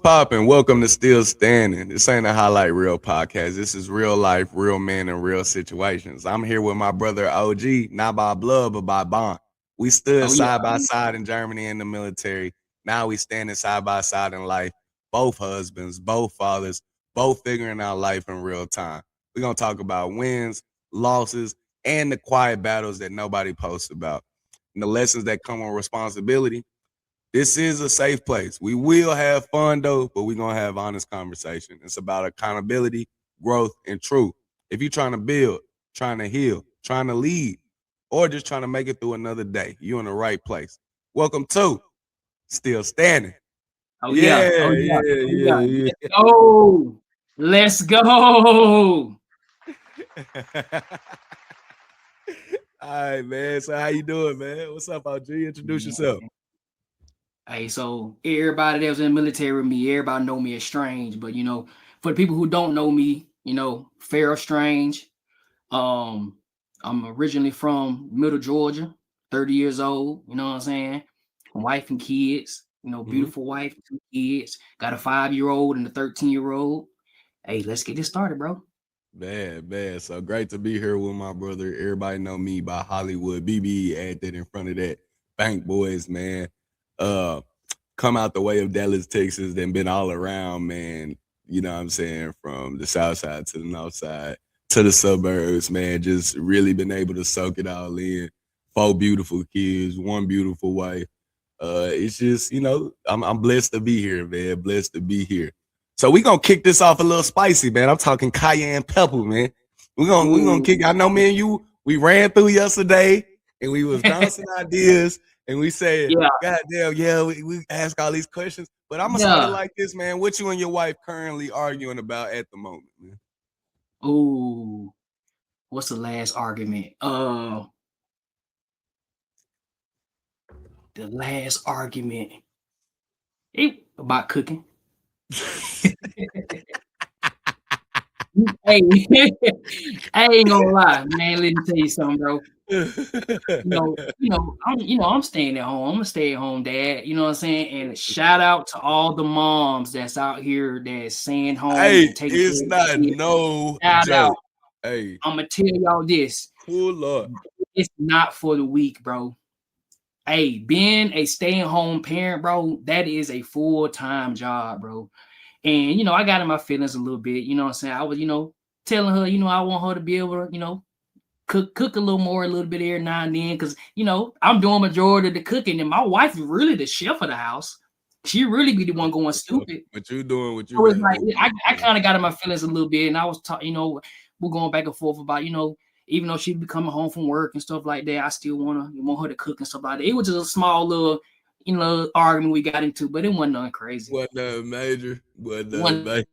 poppin'? Welcome to Still Standing. This ain't a highlight reel podcast. This is real life, real men, and real situations. I'm here with my brother OG, not by blood, but by bond. We stood Oh yeah, side by side in Germany in the military. Now we standing side by side in life. Both husbands, both fathers, both figuring out life in real time. We're gonna talk about wins, losses, and the quiet battles that nobody posts about. And the lessons that come with responsibility. This is a safe place. We will have fun though, but we're gonna have honest conversation. It's about accountability, growth, and truth. If you're trying to build, trying to heal, trying to lead, or just trying to make it through another day, you're in the right place. Welcome to Still Standing. oh Yeah, yeah, oh yeah, yeah, oh yeah. yeah, Let's go. yeah. All right, man. So how you doing, man? What's up, OG? Introduce yourself. Man. Hey, so everybody that was in the military with me, everybody know me as Strange. But for the people who don't know me, Pharaoh Strange. Um, I'm originally from Middle Georgia, 30 years old. You know what I'm saying? Wife and kids. Mm-hmm. Beautiful wife, 2 kids. Got a 5-year-old and a 13-year-old. Hey, let's get this started, bro. Man. So great to be here with my brother. Everybody know me by Hollywood. BB add that in front of that. Bank Boys, man. Uh, come out the way of Dallas, Texas, then been all around, man. You know what I'm saying? From the south side to the north side to the suburbs, man. Just really been able to soak it all in. 4 beautiful kids, one beautiful wife. It's just, I'm blessed to be here, man. Blessed to be here. So we gonna kick this off a little spicy, man. I'm talking cayenne pepper, man. We gonna kick. I know me and you. We ran through yesterday, and we was bouncing ideas, and we said, Yeah, "God damn, yeah." We ask all these questions, but I'm gonna start it yeah. like this, man. What you and your wife currently arguing about at the moment, man? Ooh, what's the last argument? The last argument. About cooking. Hey, I ain't gonna lie, man. Let me tell you something, bro. I'm staying at home. I'm a stay-at-home dad. You know what I'm saying? And shout out to all the moms that's out here that's staying home Hey, and taking care it's of the not kids. no Shout out. joke. Hey, I'm gonna tell y'all this. pull up. It's not for the weak, bro. Hey, being a stay-at-home parent, bro, that is a full-time job, bro. And I got in my feelings a little bit. You know what I'm saying? I was, telling her, I want her to be able to, cook a little more, a little bit every now and then, because I'm doing majority of the cooking, and my wife is really the chef of the house. She really be the one going stupid. What you doing? What you So it's got? like What I kind of got in my feelings a little bit, and I was talking, we're going back and forth about, even though she be coming home from work and stuff like that, I still want her to cook and stuff like that. It was just a small little, argument we got into, but it wasn't nothing crazy. What the major? What It the wasn't. major?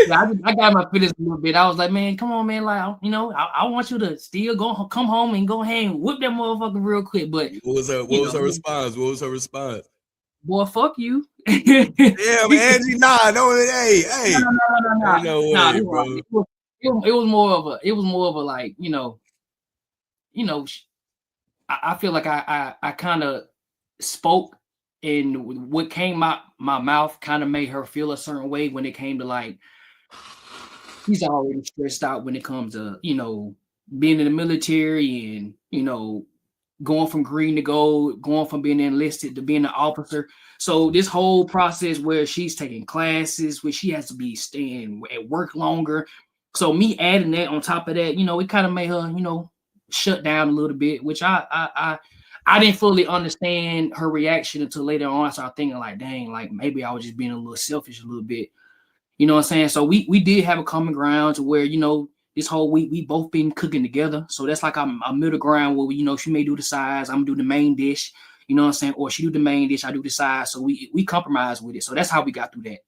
Yeah, I got my feelings a little bit. I was like, man, come on, man. Like, I want you to still come home and go ahead and whip that motherfucker real quick. But What was her? you What was know, her response? What was her response? boy, fuck you. Damn, no, Angie, nah, no, hey, ain't no nah. way, bro. It was more of a like, you know. I feel like I kind of spoke, and what came out my mouth kind of made her feel a certain way when it came to like he's already stressed out when it comes to, being in the military and, going from green to gold, going from being enlisted to being an officer. So this whole process where she's taking classes, where she has to be staying at work longer. So me adding that on top of that, it kind of made her, shut down a little bit, which I didn't fully understand her reaction until later on. I started thinking like, dang, like maybe I was just being a little selfish a little bit. You know what I'm saying? So we did have a common ground to where, this whole week we both been cooking together. So that's like a middle ground where she may do the sides, I'm gonna do the main dish, you know what I'm saying? Or she do the main dish, I do the sides. So we compromise with it. So that's how we got through that.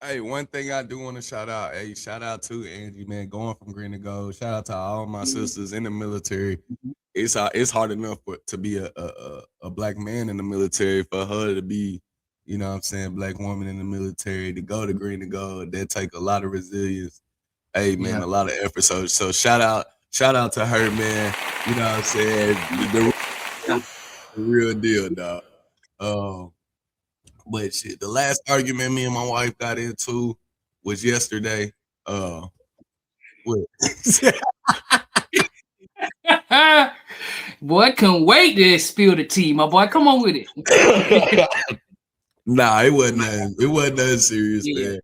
Hey, one thing I do want to shout out. Hey, shout out to Angie, man, going from green to gold. Shout out to all my Mhm, sisters in the military. mhm. It's hard enough to be a black man in the military, for her to be, what I'm saying, black woman in the military, to go to green to gold. That take a lot of resilience. Hey, man, Yeah. a lot of effort. So shout out to her, man. You know what I'm saying? The Yeah. real deal, dog. Um, But shit, the last argument me and my wife got into was yesterday. What? Boy, I couldn't wait to spill the tea, my boy. Come on with it. Nah, it wasn't nothing. It wasn't nothing serious, Yeah, man.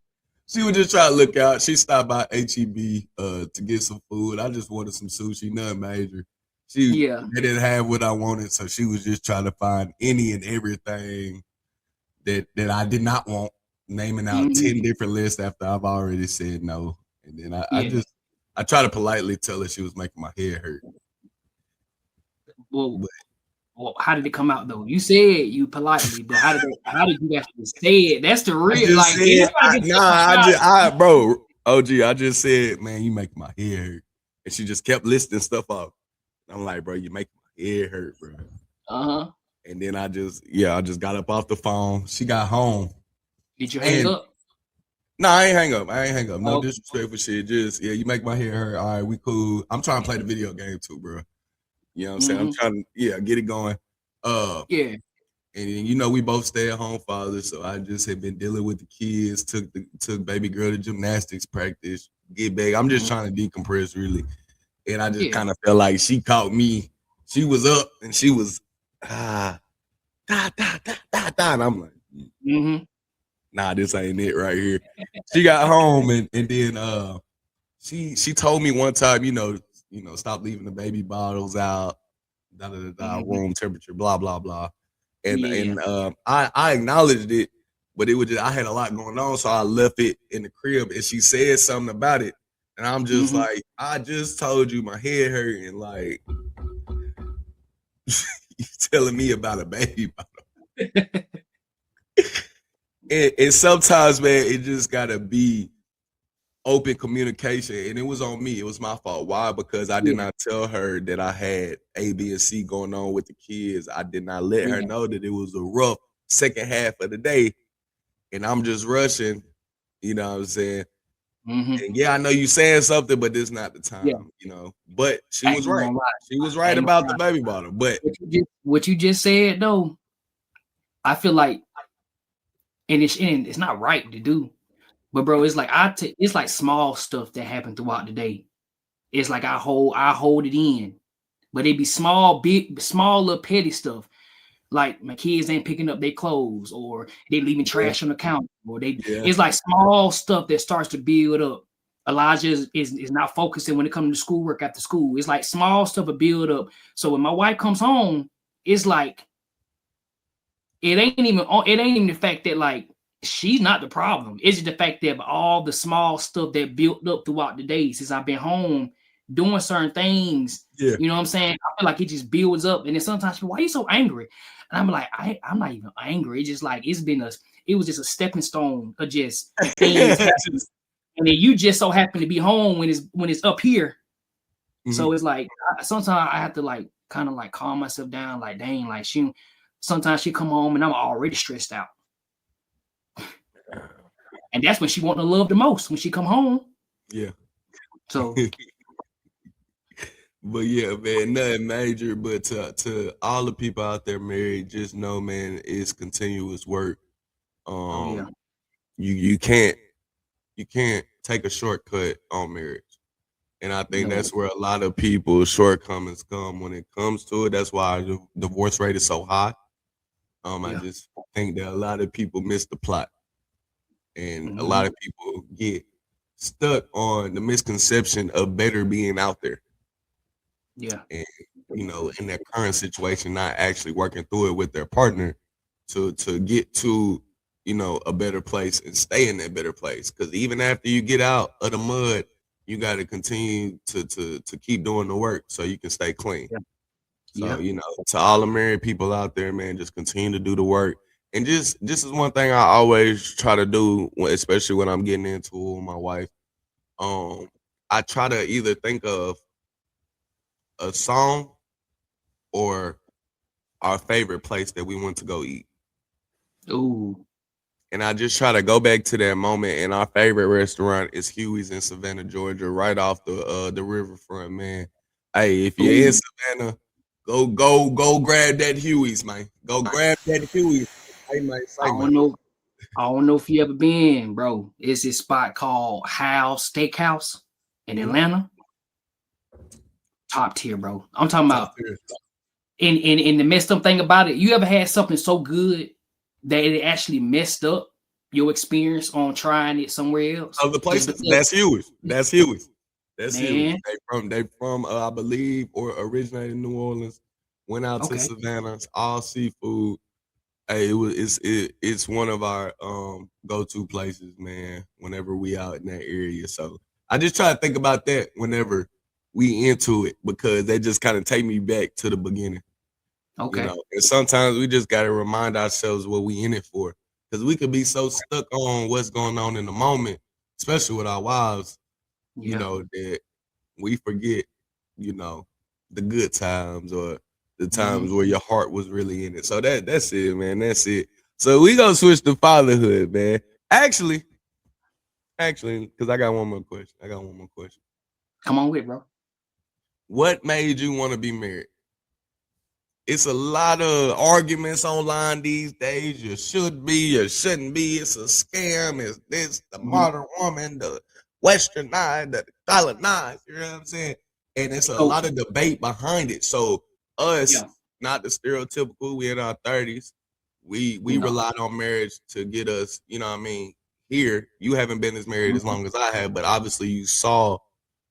She was just trying to look out. She stopped by HEB to get some food. I just wanted some sushi, nothing major. yeah. They didn't have what I wanted, so she was just trying to find any and everything that I did not want, naming out 10 Mhm. different lists after I've already said no. And then Yeah. I try to politely tell her she was making my head hurt. Well, But how did it come out though? You said you politely, but how did you actually say it? That's the I real just like said, everybody can take a bro, OG, I just said, man, you make my head hurt. And she just kept listing stuff off. I'm like, bro, you make my head hurt, bro. Uh-huh. And then I just got up off the phone. She got home. Did you hang And up? no, I ain't hang up. I ain't hang up. No Oh, disrespectful shit. Just, yeah, you make my head hurt. All right, we cool. I'm trying to play the video game too, bro. You know what I'm saying? I'm mm-hmm. trying to, yeah, get it going. Yeah. And you know, we both stay at home fathers, so I just have been dealing with the kids. Took baby girl to gymnastics practice. Get back. I'm just Mhm. trying to decompress, really. And I just Yeah. kind of felt like she caught me. She was up and she was ah da da da da da. And I'm like, Mm-hmm. nah, this ain't it right here. She got home and then she told me one time, stop leaving the baby bottles out, da da da da, Mm-hmm. room temperature, blah blah blah. And Yeah. and I acknowledged it, but it was just I had a lot going on, so I left it in the crib. And she said something about it, and I'm just Mm-hmm. like, I just told you my head hurt, and like you telling me about a baby bottle. And sometimes, man, it just gotta be open communication, and it was on me. It was my fault. Why? Because I did Yeah. not tell her that I had A, B, and C going on with the kids. I did not let her Yeah. know that it was a rough second half of the day, and I'm just rushing. You know what I'm saying? Mm-hmm. And yeah, I know you saying something, but this not the Yeah. time. But she I was ain't even right. gonna lie. She was I right ain't about gonna the lie. baby bottle. But What you just said though, I feel like, and it's not right to do. But bro, it's like it's like small stuff that happen throughout the day. It's like I hold it in, but it be small little petty stuff. Like my kids ain't picking up their clothes, or they leaving yeah, trash on the counter, or they yeah, it's like small stuff that starts to build up. Elijah is not focusing when it comes to schoolwork after school. It's like small stuff will build up. So when my wife comes home, it's like it ain't even the fact that like she's not the problem. It's just the fact that all the small stuff that built up throughout the day since I've been home doing certain things. yeah. You know what I'm saying? I feel like it just builds up, and then sometimes people, why are you so angry? And I'm like, I'm not even angry. It's just like it was just a stepping stone of just things happening, Just, and then you just so happen to be home when it's up here. mhm. So it's like sometimes I have to like kind of like calm myself down. Like dang, like sometimes she come home and I'm already stressed out. And that's when she want to love the most when she come home. Yeah. So But yeah, man, nothing major. But to all the people out there married, just know, man, it's continuous work. oh yeah, Um, you can't take a shortcut on marriage, and I think no, that's where a lot of people's shortcomings come when it comes to it. That's why the divorce rate is so high. I yeah, just think that a lot of people miss the plot, and a hmm lot of people get stuck on the misconception of better being out there. yeah, And in their current situation, not actually working through it with their partner to get to a better place and stay in that better place. Because even after you get out of the mud, you got to continue to keep doing the work so you can stay clean. yeah, So yeah, to all the married people out there, man, just continue to do the work. And just this is one thing I always try to do, especially when I'm getting into it with my wife. Um, I try to either think of a song or our favorite place that we went to go eat. ooh, And I just try to go back to that moment. And our favorite restaurant is Huey's in Savannah, Georgia, right off the riverfront, man. Hey, if you're in ooh, Savannah, go grab that Huey's, man. Go grab that Huey's. I don't know. I don't know if you ever been, bro. It's this spot called Hal's Steakhouse in Mhm. Atlanta. Top tier, bro. I'm talking Top about. tier. And the messed up thing about it, you ever had something so good that it actually messed up your experience on trying it somewhere else? Other Just places. because, That's huge. That's huge. That's huge. man. They from I believe or originated in New Orleans, went out to Okay. Savannah. It's all seafood. Hey, it's one of our go-to places, man, whenever we out in that area. So I just try to think about that whenever we into it because they just kind of take me back to the beginning, you Okay. know. And sometimes we just gotta remind ourselves what we in it for. Because we could be so stuck on what's going on in the moment, especially with our wives, you Yeah. know, that we forget, you know, the good times or the Hmm. times where your heart was really in it. So that's it, man. That's it. So we gonna switch to fatherhood, man. Actually, because I got one more question. I got one more question. Come on with, bro. What made you want to be married? It's a lot of arguments online these days. You should be, you shouldn't be. It's a scam. It's this, the Mhm. modern woman, the westernized, the colonized. You know what I'm saying? And it's a So lot of debate behind it. So us, yeah, not the stereotypical, we in our 30s. We no. relied on marriage to get us, you know what I mean, here. You haven't been as married as Mhm. long as I have, but obviously you saw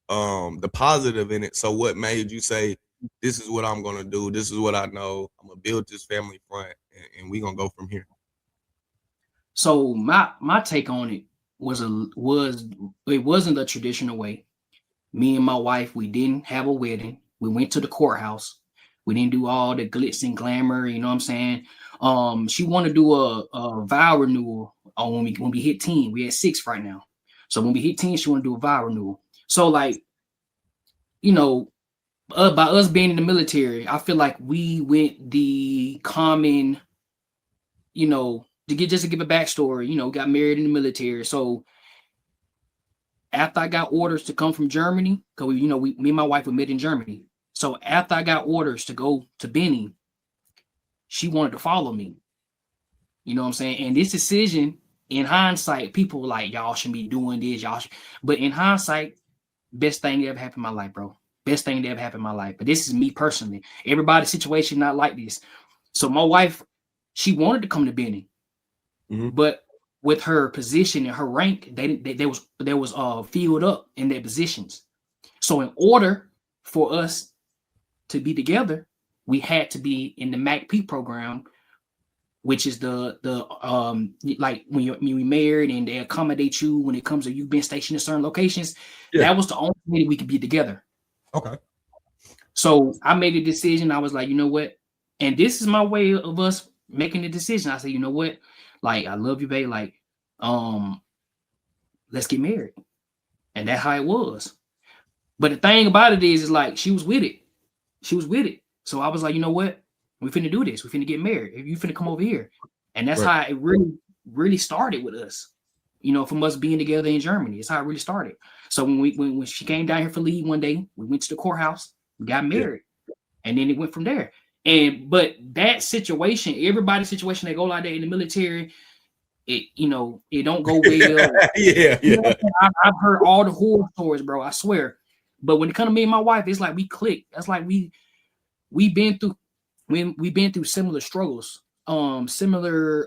the positive in it. So what made you say, this is what I'm gonna do, this is what I know, I'm gonna build this family front and we gonna go from here. So my take on it was it wasn't the traditional way. Me and my wife, we didn't have a wedding. We went to the courthouse. We didn't do all the glitz and glamour. You know what I'm saying? She wanted to do a vow renewal when we hit 10. We at 6 right now. So when we hit 10, she want to do a vow renewal. So like, you know, by us being in the military, I feel like we went the common, to give a backstory, got married in the military. So after I got orders to come from Germany, because me and my wife were met in Germany. So after I got orders to go to Benny, she wanted to follow me. You know what I'm saying? And this decision, in hindsight, people were like, y'all shouldn't be doing this, but in hindsight, best thing that ever happened in my life, bro. Best thing that ever happened in my life. But this is me personally. Everybody's situation not like this. So my wife, she wanted to come to Benny, Mm-hmm. but with her position and her rank, they was filled up in their positions. So in order for us to be together, we had to be in the MACP program, which is the like when we married and they accommodate you when it comes to you being stationed in certain locations. Yeah. That was the only way we could be together. Okay. So I made a decision. I was like, you know what? And this is my way of us making the decision. I said, you know what? Like, I love you, babe. Like, um, let's get married. And that's how it was. But the thing about it is like she was with it. She was with it. So I was like, you know what? We finna do this. We finna get married. You finna come over here. And that's Right. how it really started with us. From us being together in Germany. It's how it really started. So when she came down here for leave one day, we went to the courthouse, we got Yeah. married, and then it went from there. But that situation, everybody's situation, they go like that in the military, it don't go well. Yeah, yeah. I've heard all the horror stories, bro. I swear. But when it comes to me and my wife, it's like we click. That's like we've been through we've been through similar struggles, similar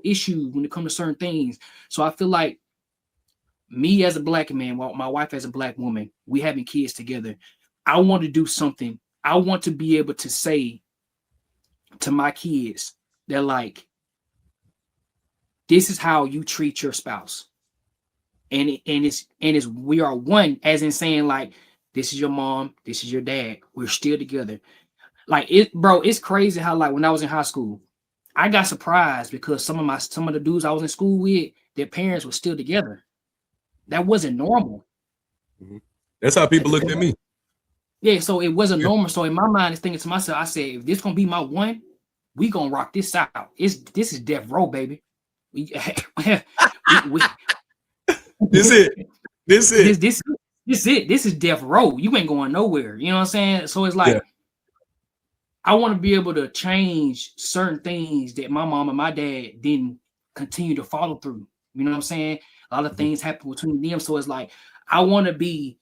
issues when it comes to certain things. So I feel like me as a black man, while my wife as a black woman, we having kids together. I want to do something. I want to be able to say to my kids that like this is how you treat your spouse. And it's we are one, as in saying like this is your mom, this is your dad. We're still together. Like it, bro. It's crazy how like when I was in high school, I got surprised because some of the dudes I was in school with, their parents were still together. That wasn't normal. Mm-hmm. That's how people looked at me. Yeah, so it wasn't Yeah. normal. So in my mind, it's thinking to myself, I said, if this gonna be my one, we gonna rock this out. This is death row, baby. We we This it. This this it. this this it. This is death row. You ain't going nowhere. You know what I'm saying? So it's Yeah. like I want to be able to change certain things that my mom and my dad didn't continue to follow through. You know what I'm saying? A lot of Mhm. things happen between them, so it's like I want to be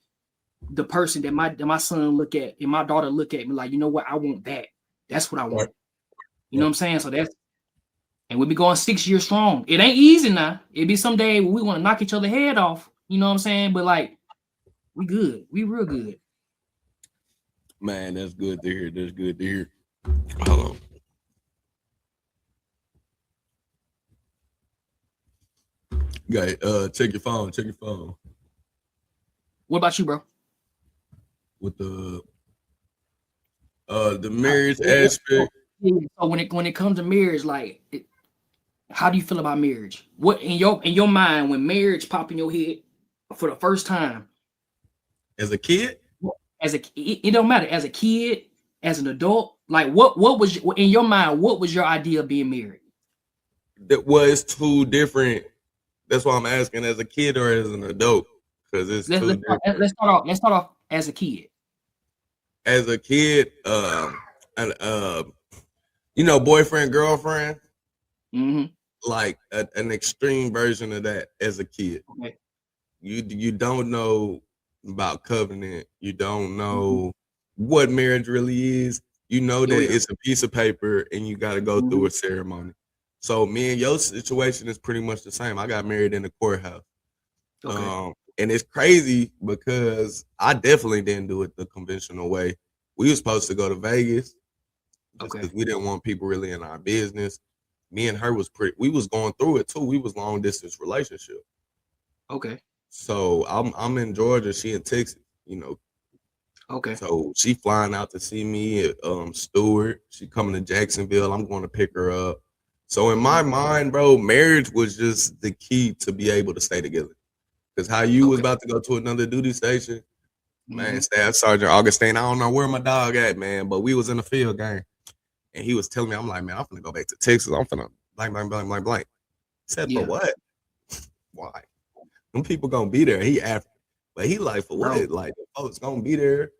the person that my son look at and my daughter look at me like, you know what, I want that. That's what I Right. want. You know what Right. I'm saying? So that's and we'll be going 6 years strong. It ain't easy now. It be some day we want to knock each other head off. You know what I'm saying? But like we good. We real good. Man, that's good to hear. That's good to hear. Hold on. Okay, check your phone. Check your phone What about you, bro? with the marriage aspect. So when it comes to marriage, like how do you feel about marriage? What in your mind when marriage pop in your head for the first time? As a kid, As it don't matter as a kid, as an adult. Like what was in your mind? What was your idea of being married? that was two different. That's why I'm asking as a kid or as an adult, because it's Let's two let's start, different. let's start off. Let's start off as a kid. As a kid, and boyfriend girlfriend, Mm-hmm. like an extreme version of that. As a kid, Okay. you don't know about covenant. You don't Mm-hmm. know what marriage really is. You know Oh that yeah. it's a piece of paper and you got to go through Mm-hmm. a ceremony. So me and your situation is pretty much the same. I got married in the courthouse. Okay. And it's crazy because I definitely didn't do it the conventional way. We were supposed to go to Vegas just Okay. because we didn't want people really in our business. Me and her was pretty. We was going through it too. We was long distance relationship. Okay. So I'm in Georgia. She in Texas. Okay. So she flying out to see me at Stewart. She coming to Jacksonville. I'm going to pick her up. So in my mind, bro, marriage was just the key to be able to stay together. Because how you was Okay. about to go to another duty station, man, Mm-hmm. Staff Sergeant Augustine, I don't know where my dog at, man, but we was in the field game. And he was telling me, I'm like, man, I'm finna go back to Texas. I'm finna blank, blank, blank, blank, blank. He said, for Yeah, what? Why? Them people gonna be there. He African. But he like, for bro. what? Like, the folks gonna be there.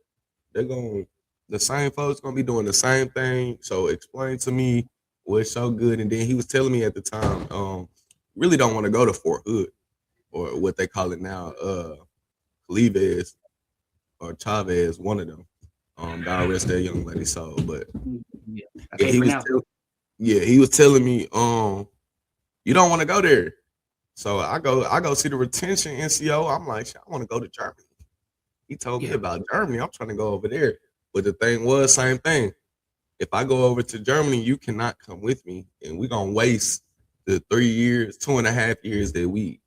They're gonna, the same folks gonna be doing the same thing. So explain to me what's so good. And then he was telling me at the time, really don't want to go to Fort Hood or what they call it now, Cleves or Chavez, one of them. God rest that young lady soul. But Yeah, I yeah, can't pronounce. he was telling me, you don't want to go there. So I go see the retention NCO. I'm like, I want to go to Germany. He told me Yeah. about Germany. I'm trying to go over there. But the thing was, same thing. If I go over to Germany, you cannot come with me, and we're gonna waste the 3 years, 2.5 years that we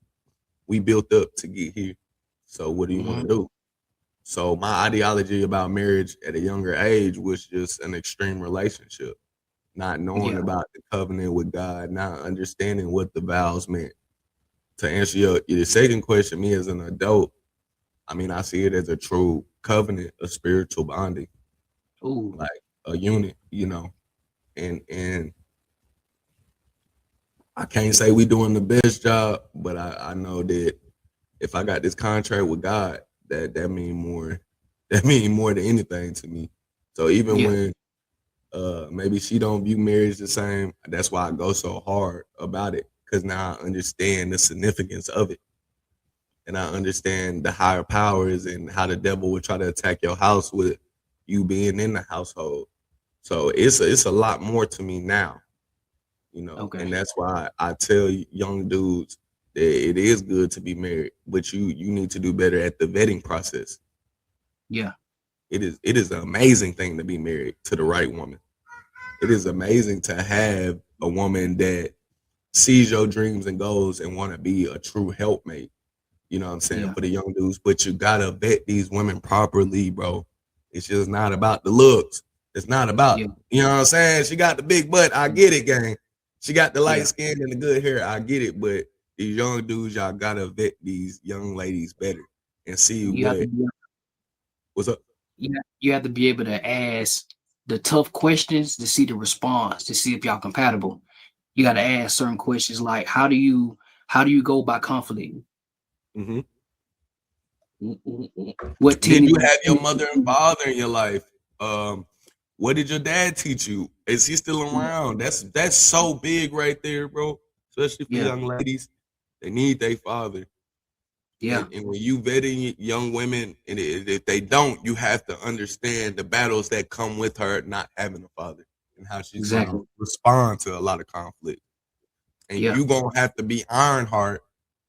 built up to get here. So what do you want Mm-hmm. to do? So my ideology about marriage at a younger age was just an extreme relationship, not knowing Yeah. about the covenant with God, not understanding what the vows meant. To answer your second question, me as an adult, I mean, I see it as a true covenant, a spiritual bonding, Ooh. like a unit, and I can't say we doing the best job, but I know that if I got this contract with God, that mean more. That mean more than anything to me. So even Yeah. when maybe she don't view marriage the same, that's why I go so hard about it because now I understand the significance of it, and I understand the higher powers and how the devil would try to attack your house with you being in the household. So it's a lot more to me now, Okay. and that's why I tell young dudes that it is good to be married, but you need to do better at the vetting process. Yeah. It is an amazing thing to be married to the right woman. It is amazing to have a woman that sees your dreams and goals and want to be a true helpmate. You know what I'm saying, Yeah. for the young dudes. But you gotta vet these women properly, bro. It's just not about the looks. It's not about, Yeah. you know what I'm saying? She got the big butt, I get it, gang. She got the light Yeah. skin and the good hair, I get it. But these young dudes, y'all gotta vet these young ladies better and see You have to be, what's up. you have to be able to ask the tough questions to see the response, to see if y'all compatible. You got to ask certain questions like how do you go by conflict? Hmm. What Did you tendencies? have your mother and father in your life? Um, What did your dad teach you? Is he still Yeah. around? That's so big right there, bro. Especially for Yeah. young ladies, they need their father. Yeah. And when you vetting young women, and if they don't, you have to understand the battles that come with her not having a father and how she's gonna Exactly. respond to a lot of conflict. And Yeah. you gonna have to be ironheart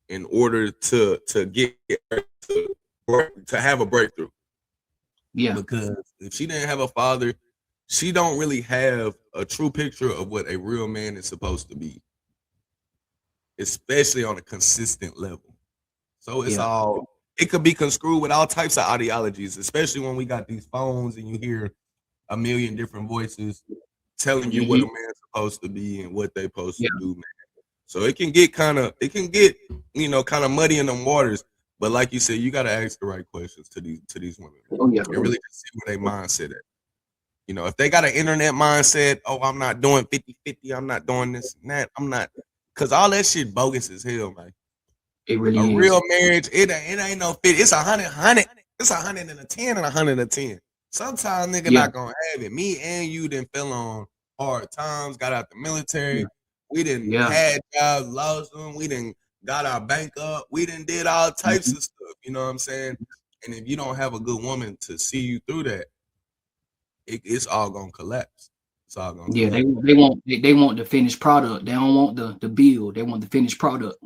in order to get her to have a breakthrough. Yeah. Because if she didn't have a father, she don't really have a true picture of what a real man is supposed to be, especially on a consistent level. So it's Yeah. all it could be construed with all types of ideologies, especially when we got these phones and you hear a million different voices telling you what a Hmm. man's supposed to be and what they're supposed Yeah. to do, man. So it can get kind of muddy in them waters. But like you said, you gotta ask the right questions to these women, man. Oh yeah. And really just see where their mindset at. If they got an internet mindset, oh, I'm not doing 50-50, I'm not doing this and that, I'm not, because all that shit bogus as hell, man. It A really is. real marriage, it ain't no 50. It's 100. It's 110 and 110. Sometimes nigga Yeah. not gonna have it. Me and you didn't fell on hard times, got out the Yeah. military. We didn't Yeah. had jobs, lost them. We didn't got our bank up. We didn't did all types Mhm. of stuff. You know what I'm saying? And if you don't have a good woman to see you through that, it's all gonna collapse. It's all gonna Yeah. They collapse. they want they want the finished product. They don't want the build. They want the finished product.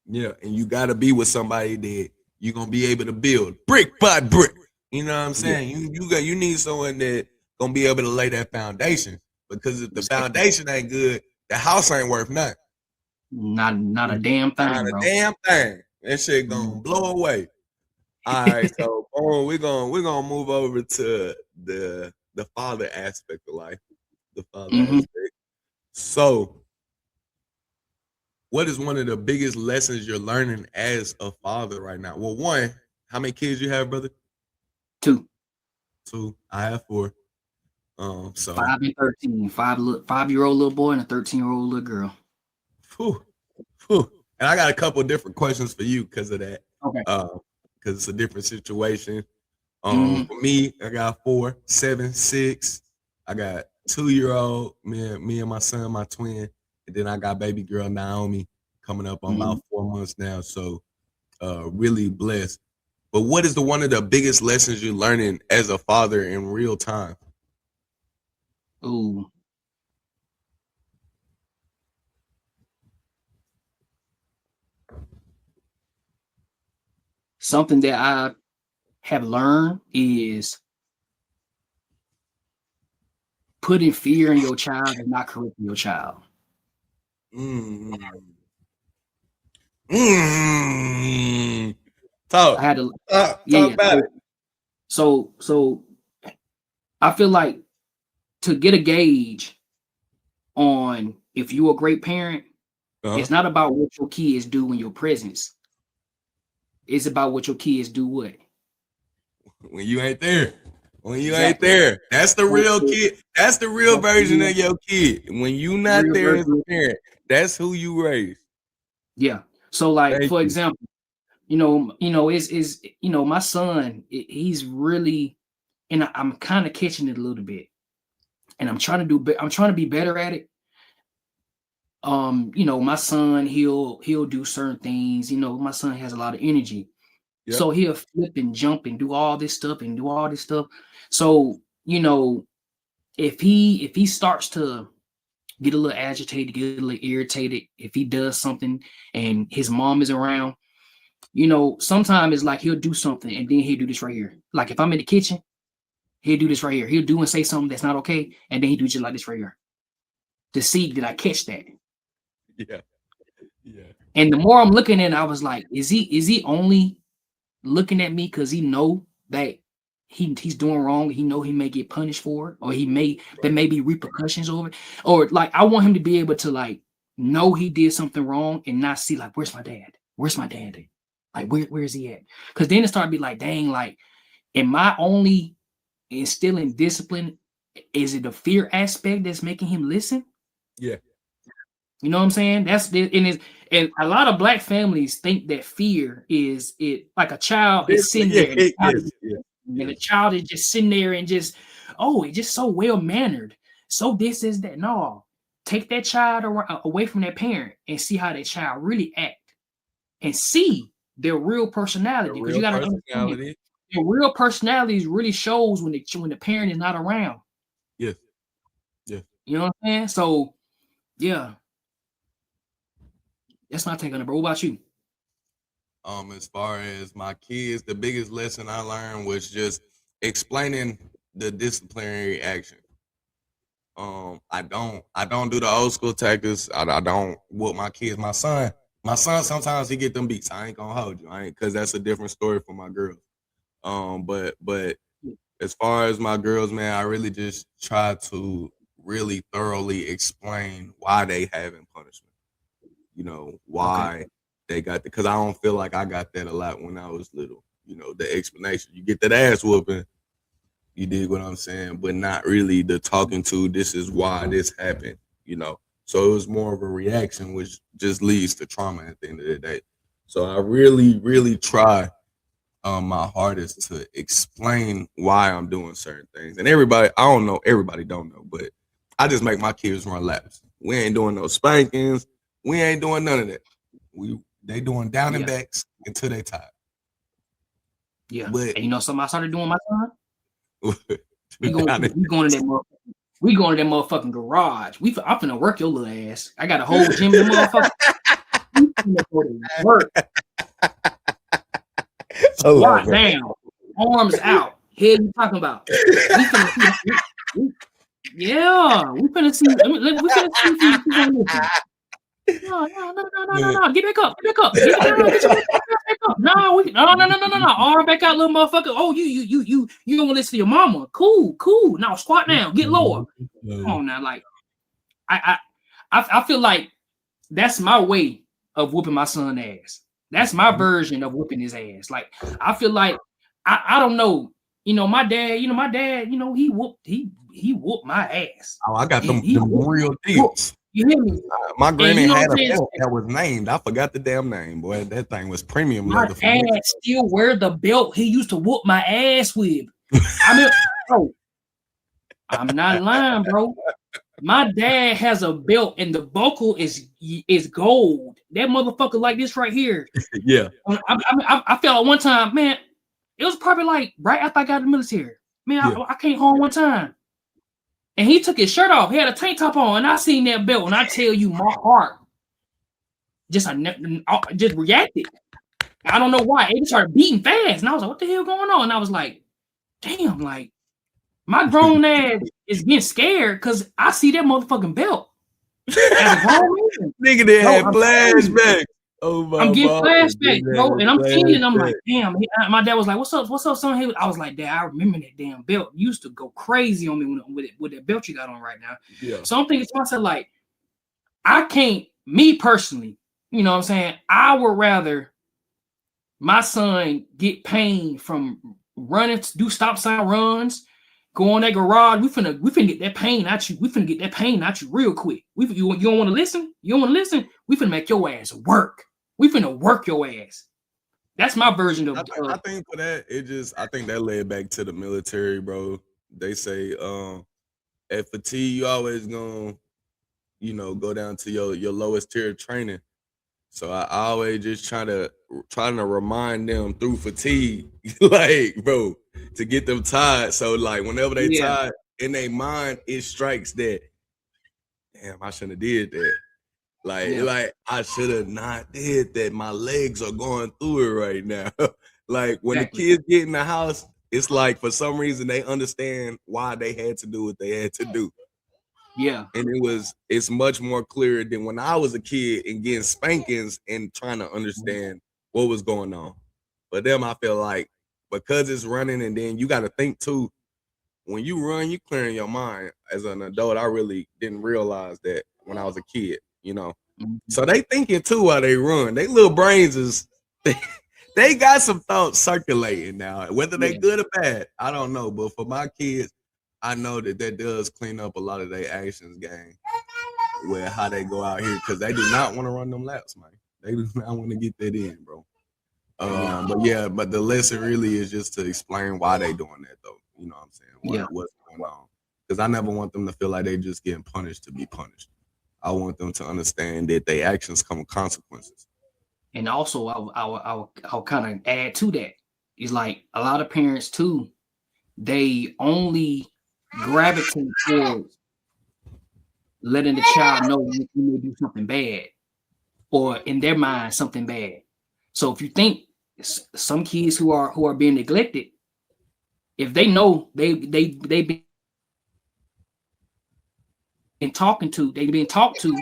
Yeah, and you got to be with somebody that you're gonna be able to build brick by brick. You know what I'm Yeah. saying? You need someone that gonna be able to lay that foundation. Because if the Exactly. foundation ain't good, the house ain't worth nothing. Not a Mm. damn Not thing, a bro. damn thing. That shit Mm. gonna blow away. All right, so we're gonna move over to the father aspect of life. The father Hmm. aspect. So, what is one of the biggest lessons you're learning as a father right now? Well, one, how many kids you have, brother? Two, Two. I have four. So 5 and 13, 5-year-old little boy and a 13-year-old little girl. whew, whew. And I got a couple of different questions for you because of that. Okay. Because it's a different situation. Hmm. For me, I got 4, 7, 6. I got 2-year-old, me and my son, my twin, and then I got baby girl Naomi coming up on Hmm. about 4 months now. So really blessed. But what is one of the biggest lessons you're learning as a father in real time? Ooh, something that I have learned is putting fear in your child and not correcting your child. Mm. Mm. Talk, I had to, yeah, talk yeah. about it. So I feel like to get a gauge on if you're a great parent, Uh-huh. it's not about what your kids do in your presence. It's about what your kids do what. When you ain't there. When you ain't Exactly. there. That's the So, real kid. That's the real that's the version of your kid. When you not real there as version. a parent, that's who you raise. Yeah. So like Thank for you. example, my son, he's really, and I'm kind of catching it a little bit, and I'm trying to be better at it. My son, he'll do certain things. My son has a lot of energy, Yep. so he'll flip and jump and do all this stuff and do all this stuff. So if he starts to get a little agitated, get a little irritated, if he does something and his mom is around, sometimes it's like he'll do something and then he'll do this right here. Like if I'm in the kitchen, he'll do this right here. He'll do and say something that's not okay, and then he do just like this right here to see did I catch that. Yeah. Yeah. And the more I'm looking at it, I was like, is he only looking at me because he know that he's doing wrong? He know he may get punished for it, or there Right. may be repercussions over it, or like I want him to be able to like know he did something wrong and not see like where's my dad? Where's my dad? Like where is he at? Because then it started to be like, dang, like am I only instilling discipline? Is it the fear aspect that's making him listen? Yeah. You know what I'm saying? And a lot of black families think that fear is it like a child is sitting Yeah. there and Yes. Yes. the Yes. child is just sitting there and just oh, it's just so well mannered. So this is that. No, take that child away from that parent and see how that child really act and see their real The personality. Because you real got to understand personality. their real personalities really shows when the parent is not around. Yes. Yes. You know what I'm saying? So yeah, that's my take on it, bro. What about you? As far as my kids, the biggest lesson I learned was just explaining the disciplinary action. I don't do the old school tactics. I don't whoop my kids. My son sometimes he get them beats. I ain't gonna hold you. I ain't, cause that's a different story for my girls. But as far as my girls, man, I really just try to really thoroughly explain why they having punishment. Okay. Why they got because I don't feel like I got that a lot when I was little. The explanation. You get that ass whooping, you dig what I'm saying, but not really the talking to this is why this happened. So it was more of a reaction, which just leads to trauma at the end of the day. So I really, really try my hardest to explain why I'm doing certain things. And everybody, I don't know, everybody don't know, but I just make my kids run laps. We ain't doing no spankings. We ain't doing none of that. They doing down and Yeah, backs until they tired. yeah. But And you know something I started doing my son? We going down and we going to that motherfucker. We going to that motherfucking garage. I'm finna work your little ass. I got a whole gym in the motherfucker. We finna go to work. I love Squat down. Arms out. Head you talking about. We finna yeah. We finna see. We finna see if you gonna listen. No. Get back up. Get back up. Get your back up. No, no. Arm back out, little motherfucker. Oh, you don't listen to your mama. Cool. Now squat down. Get lower. Come on now, like I feel like that's my way of whooping my son ass. That's my version of whooping his ass. Like I feel like I don't know. My dad. He whooped my ass. Oh, I got He them real whooped. deals. You hear me? My And granny you know had what a I'm saying? belt that was named. I forgot the damn name, boy. That thing was premium My leather for dad Mexico. still wear the belt he used to whoop my ass with. I mean, bro, I'm not lying, bro. My dad has a belt and the buckle is gold. That motherfucker like this right here. Yeah. I felt one time, man. It was probably like right after I got in the military. Man, Yeah. I came home one time, and he took his shirt off. He had a tank top on, and I seen that belt, and I tell you, my heart just reacted. I don't know why. It started beating fast, and I was like, "What the hell going on?" And I was like, "Damn!" Like my grown ass is getting scared because I see that motherfucking belt as a grown man. Nigga, they Bro, had I'm telling you. flashbacks. Oh my I'm getting god. flashbacks, bro, and I'm seeing it. I'm Flashback. like, damn. My dad was like, "What's up, son?" I was like, "Dad, I remember that damn belt. You used to go crazy on me with that belt you got on right now." Yeah. So I'm thinking to myself, like, I can't. Me personally, you know what I'm saying? I would rather my son get pain from running, do stop sign runs, go on that garage. We finna get that pain out you. We finna get that pain out you real quick. You don't want to listen? You don't want to listen? We finna make your ass work. We finna work your ass. That's my version of. I think for that, I think that led back to the military, bro. They say, at fatigue, you always gonna, go down to your lowest tier of training. So I always just trying to remind them through fatigue, like, bro, to get them tired. So like whenever they Yeah. tired in their mind, it strikes that, damn, I shouldn't have did that. Like I should have not did that. My legs are going through it right now. Like when Exactly. the kids get in the house, it's like for some reason they understand why they had to do what they had to do. Yeah. And it's much more clear than when I was a kid and getting spankings and trying to understand what was going on. But then I feel like because it's running and then you got to think too, when you run, you clearing your mind. As an adult, I really didn't realize that when I was a kid. So they thinking too while they run. They little brains they got some thoughts circulating now. Whether they good or bad, I don't know. But for my kids, I know that does clean up a lot of their actions game with how they go out here because they do not want to run them laps, man. They do not want to get that in, bro. But the lesson really is just to explain why they doing that though. You know what I'm saying? Yeah. What's going on? Because I never want them to feel like they just getting punished to be punished. I want them to understand that their actions come with consequences. And also, I'll kind of add to that. It's like a lot of parents too. They only gravitate towards letting the child know when you may do something bad, or in their mind something bad. So if you think some kids who are being neglected, if they know they've been talking to, they've been talked to,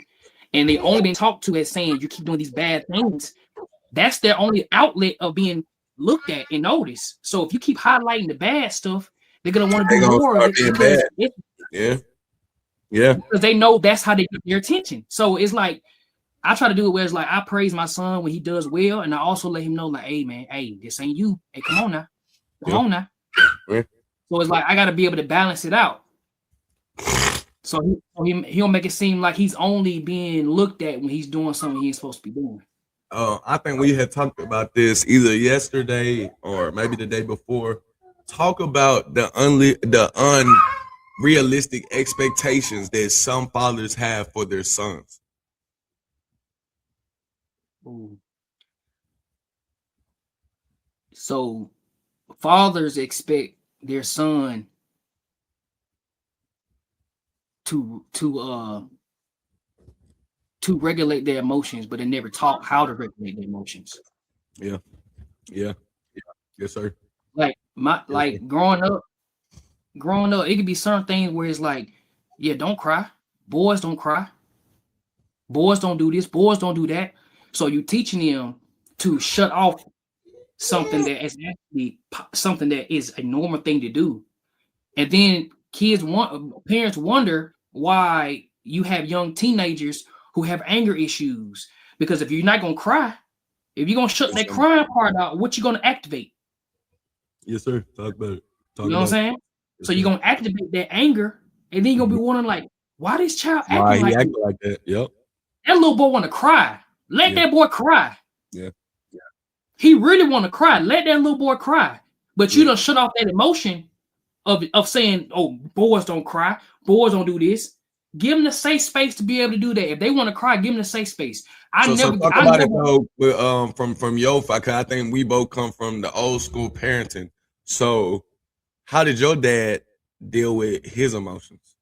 and they only been talked to as saying you keep doing these bad things, that's their only outlet of being looked at and noticed. So if you keep highlighting the bad stuff, they're gonna want to They do gonna more of start it being bad. Yeah, yeah. because they know that's how they get their attention. So it's like I try to do it where it's like I praise my son when he does well, and I also let him know like, hey man, hey, this ain't you. Hey, come on now, come Yeah. on now. Yeah. So it's like I got to be able to balance it out. So he don't make it seem like he's only being looked at when he's doing something he ain't supposed to be doing. I think we had talked about this either yesterday or maybe the day before. Talk about the unrealistic expectations that some fathers have for their sons. Ooh. So fathers expect their son to regulate their emotions, but they never taught how to regulate their emotions. Yeah, yeah, yes, sir. Like Yes, sir. growing up, it could be certain things where it's like, yeah, don't cry. Boys don't cry. Boys don't do this. Boys don't do that. So you're teaching them to shut off something that is actually something that is a normal thing to do. And then parents wonder why you have young teenagers who have anger issues. Because if you're not gonna cry, if you're gonna shut Yes, that sir. crying part out, what you gonna activate? Yes, sir. Talk about it. You Talk know what I'm about it. saying? Yes, So you're sir. gonna activate that anger, and then you're gonna Mhm. be wondering like, why this child Why acting he like this? acting like that? Yep. That little boy want to cry. Let Yeah. that boy cry. Yeah. He really want to cry. Let that little boy cry. But you Yeah. don't shut off that emotion of saying, "Oh, boys don't cry. Boys don't do this." Give them the safe space to be able to do that. If they want to cry, give them the safe space. So talk I about it never. though. With, from your, cause I think we both come from the old school parenting. So how did your dad deal with his emotions?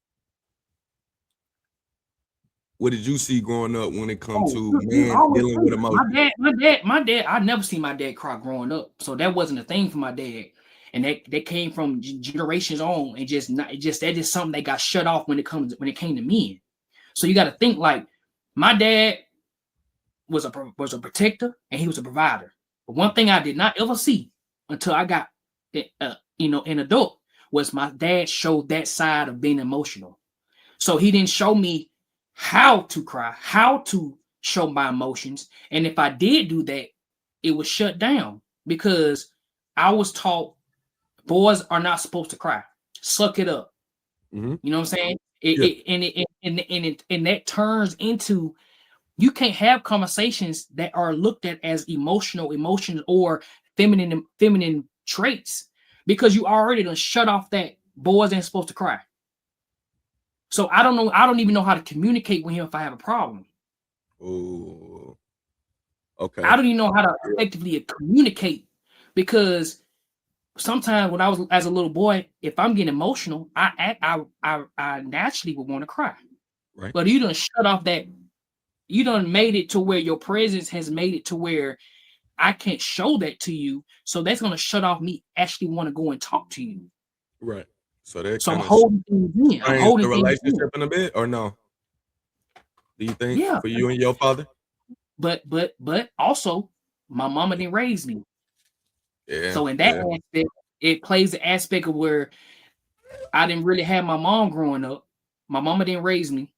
What did you see growing up when it comes Oh, to you men always dealing say with that. emotions? My dad. I never seen my dad cry growing up, so that wasn't a thing for my dad. And that came from generations on, and just that is something that got shut off when it came to men. So you got to think like my dad was a protector and he was a provider. But one thing I did not ever see until I got an adult was my dad showed that side of being emotional. So he didn't show me how to cry, how to show my emotions. And if I did do that, it was shut down because I was taught boys are not supposed to cry. Suck it up. Mm-hmm. You know what I'm saying? Yeah. And that turns into you can't have conversations that are looked at as emotions or feminine traits because you already done shut off that boys ain't supposed to cry. So I don't know. I don't even know how to communicate with him if I have a problem. Oh, okay. I don't even know how to effectively communicate because sometimes when I was as a little boy, if I'm getting emotional, I naturally would want to cry. Right. But you done shut off that. You done made it to where your presence has made it to where I can't show that to you. So that's gonna shut off me actually want to go and talk to you. Right. So that So I'm kind of holding things in. I'm strains the holding things in. relationship in a bit, or no? Do you think Yeah. for you and your father? But also my mama didn't raise me. Yeah. So in that Yeah. aspect, it plays the aspect of where I didn't really have my mom growing up. My mama didn't raise me.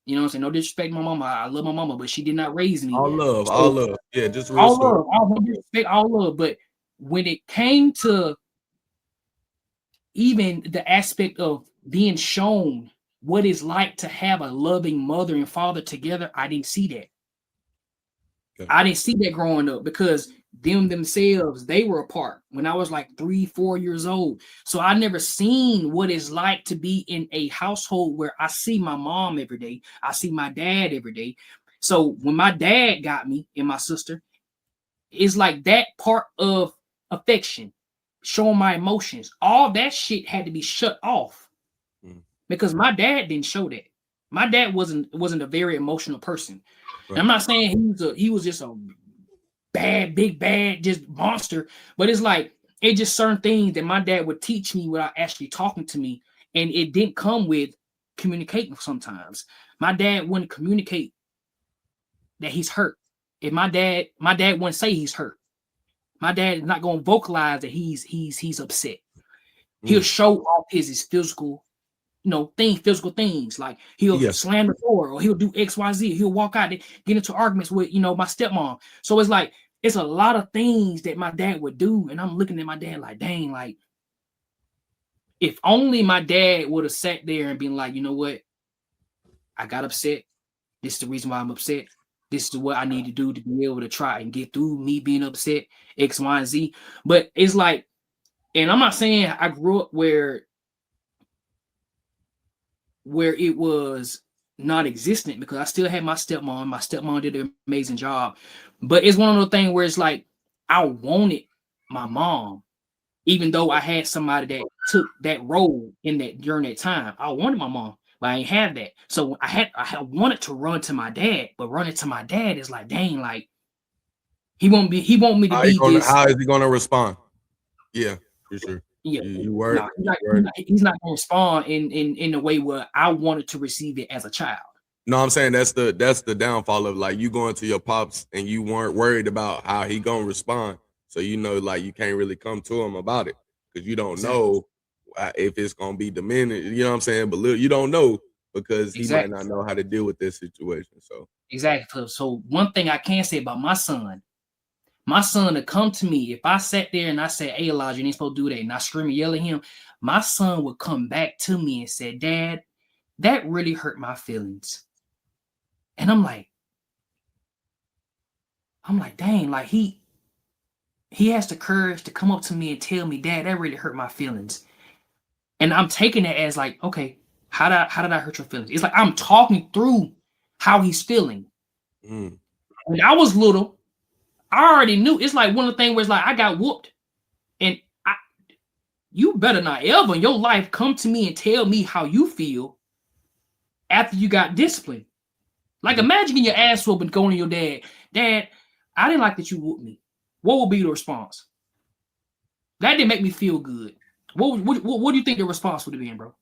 You know what I'm saying? No disrespect to my mama. I love my mama, but she did not raise me. All love. All So love. Yeah. Just real all story. love, all no disrespect, all love. But when it came to even the aspect of being shown what it's like to have a loving mother and father together, I didn't see that. Okay. I didn't see that growing up because them themselves, they were apart when I was like 3, 4 years old. So I never seen what it's like to be in a household where I see my mom every day, I see my dad every day. So when my dad got me and my sister, it's like that part of affection, showing my emotions, all that shit had to be shut off Mm. because my dad didn't show that. My dad wasn't a very emotional person. And Right. I'm not saying he was just a bad, big bad, just monster. But it's like it just certain things that my dad would teach me without actually talking to me, and it didn't come with communicating. Sometimes my dad wouldn't communicate that he's hurt. If my dad wouldn't say he's hurt. My dad is not going to vocalize that he's upset. He'll Mm. show off his physical, physical things. Like he'll Yeah. slam the door or he'll do XYZ. He'll walk out and get into arguments with, my stepmom. So it's like, it's a lot of things that my dad would do. And I'm looking at my dad like, dang, like, if only my dad would have sat there and been like, you know what? I got upset. This is the reason why I'm upset. This is what I need to do to be able to try and get through me being upset, X, Y, and Z. But it's like, and I'm not saying I grew up where it was non-existent because I still had my stepmom. My stepmom did an amazing job. But it's one of those things where it's like I wanted my mom, even though I had somebody that took that role in that during that time. I wanted my mom, but I ain't have that. So I wanted to run to my dad, but running to my dad is like, dang, like he want me to be this. How is he gonna respond? Yeah, for sure. Yeah, You word. no, You word. he's not gonna respond in a way where I wanted to receive it as a child. No, I'm saying that's the downfall of like you going to your pops and you weren't worried about how he gonna respond. So like you can't really come to him about it because you don't Exactly. know if it's gonna be diminished. You know what I'm saying? But you don't know because he might Exactly. not know how to deal with this situation. So Exactly. So one thing I can say about my son to come to me, if I sat there and I said, hey Elijah, you ain't supposed to do that, and I scream and yell at him, my son would come back to me and say, Dad, that really hurt my feelings. And I'm like, dang, like he has the courage to come up to me and tell me, Dad, that really hurt my feelings. And I'm taking it as like, okay, how did I hurt your feelings? It's like I'm talking through how he's feeling. mm, When I was little, I already knew. It's like one of the things where it's like I got whooped, and you better not ever in your life come to me and tell me how you feel after you got disciplined. Like mhm. imagine getting your ass whooped and going to your dad, Dad, I didn't like that you whooped me. What would be the response? That didn't make me feel good. What do you think the response would have been, bro?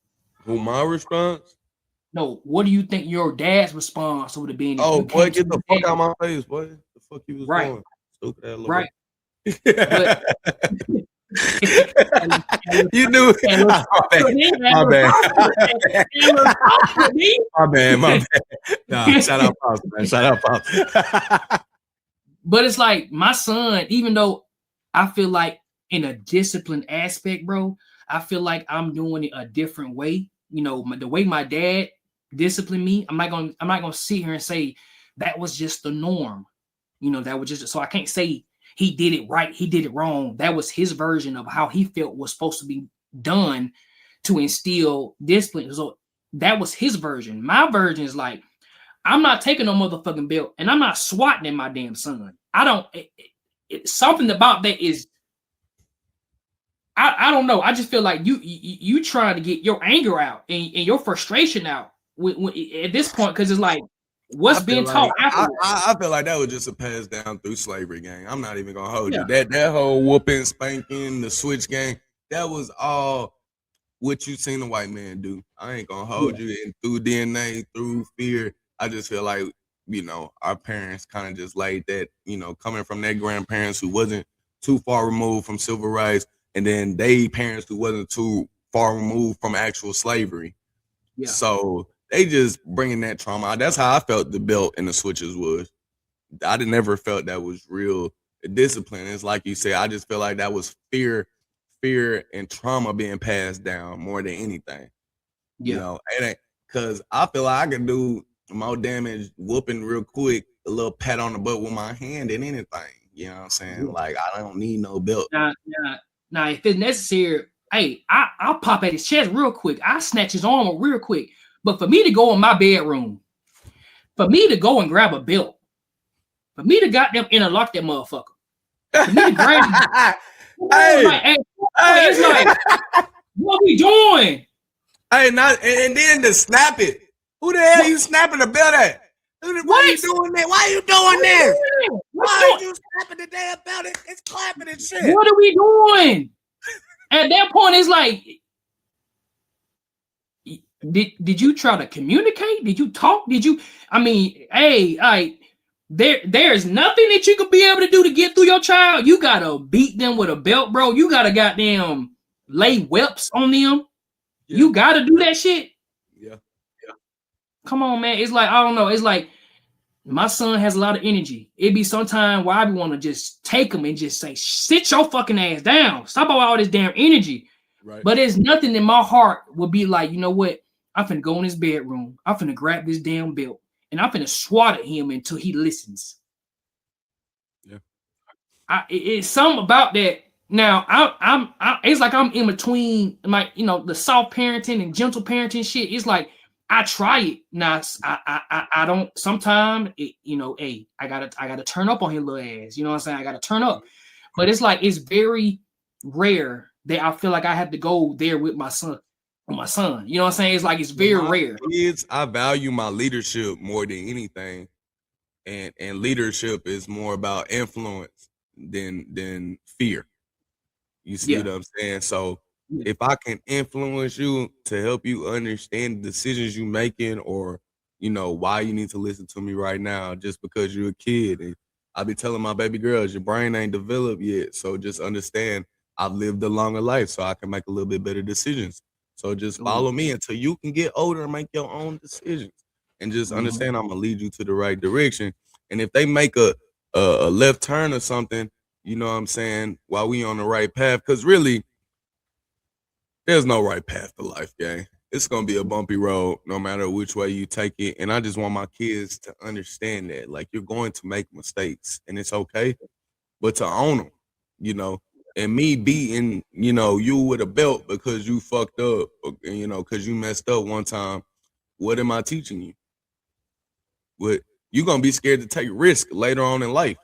Who my response? No, what do you think your dad's response would have been if Oh you boy, came to get the your fuck dad? out my face, boy. The fuck you was Right, doing? Stupid ass little right. But boy. and, You knew. and let's My talk to bad. me, and My let's bad. talk to it, and let's talk to me. My bad. My bad. Nah, shout out pops, man. Shout out pops. But it's like my son, even though I feel like in a disciplined aspect, bro, I feel like I'm doing it a different way. The way my dad disciplined me, I'm not gonna sit here and say that was just the norm. That was just so I can't say he did it right, he did it wrong. That was his version of how he felt was supposed to be done to instill discipline. So that was his version. My version is like, I'm not taking no motherfucking belt, and I'm not swatting at my damn son. I don't. Something about that is. I don't know. I just feel like you trying to get your anger out and your frustration out at this point because it's like what's I feel being taught like afterwards. I feel like that was just a pass down through slavery gang. I'm not even gonna hold you. Yeah, That whole whooping, spanking, the switch gang, that was all what you seen a white man do. I ain't gonna yeah, hold you. And through DNA, through fear, I just feel like our parents kind of just laid that. Coming from their grandparents who wasn't too far removed from civil rights, and then they parents who wasn't too far removed from actual slavery. yeah, So they just bringing that trauma out. That's how I felt the belt and the switches was. I did never felt that was real discipline. It's like you said, I just feel like that was fear and trauma being passed down more than anything. yeah, It ain't because I feel like I can do more damage whooping real quick a little pat on the butt with my hand and anything. You know what I'm saying? Yeah. Like I don't need no belt. Now, if it's necessary, hey, I'll pop at his chest real quick. I snatch his arm real quick. But for me to go in my bedroom, for me to go and grab a belt, for me to goddamn interlock that motherfucker, for me to grab, Hey, like, hey, it's like, what we doing? hey, not and then to snap it. Who the hell What? you snapping the belt at? Why What? you doing that? Why you doing this? What Why are you snapping the damn belt? It's clapping and shit. What are we doing? At that point, it's like, did you try to communicate? Did you talk? Did you? I mean, hey, there's nothing that you could be able to do to get through your child. You gotta beat them with a belt, bro. You gotta goddamn lay whelps on them. Yeah. You gotta do that shit. Yeah. Come on, man. It's like, I don't know. It's like my son has a lot of energy. It be sometime where I want to just take him and just say, sit your fucking ass down. Stop all this damn energy. Right. But there's nothing in my heart would be like, you know what? I'm finna go in his bedroom. I'm finna grab this damn belt and I'm finna swat at him until he listens. Yeah. It's something about that. Now I'm it's like I'm in between, like, you know, the soft parenting and gentle parenting shit. It's like I try it. Now I don't sometimes, you know, hey, I gotta turn up on his little ass. You know what I'm saying? I gotta turn up. But it's like it's very rare that I feel like I have to go there with my son. You know what I'm saying? It's like it's very rare. Kids, I value my leadership more than anything. And leadership is more about influence than fear. You see what I'm saying? So if I can influence you to help you understand the decisions you're making, or, you know, why you need to listen to me right now just because you're a kid. And I be telling my baby girls, your brain ain't developed yet. So just understand I've lived a longer life so I can make a little bit better decisions. So just follow me until you can get older and make your own decisions. And just understand I'm gonna lead you to the right direction. And if they make a left turn or something, you know what I'm saying, while we on the right path, because really, there's no right path to life, gang. It's gonna be a bumpy road no matter which way you take it. And I just want my kids to understand that, like, you're going to make mistakes and it's okay, but to own them, you know. And me beating, you know, you with a belt because you fucked up, you know, because you messed up one time. What am I teaching you? What, you're gonna be scared to take risk later on in life.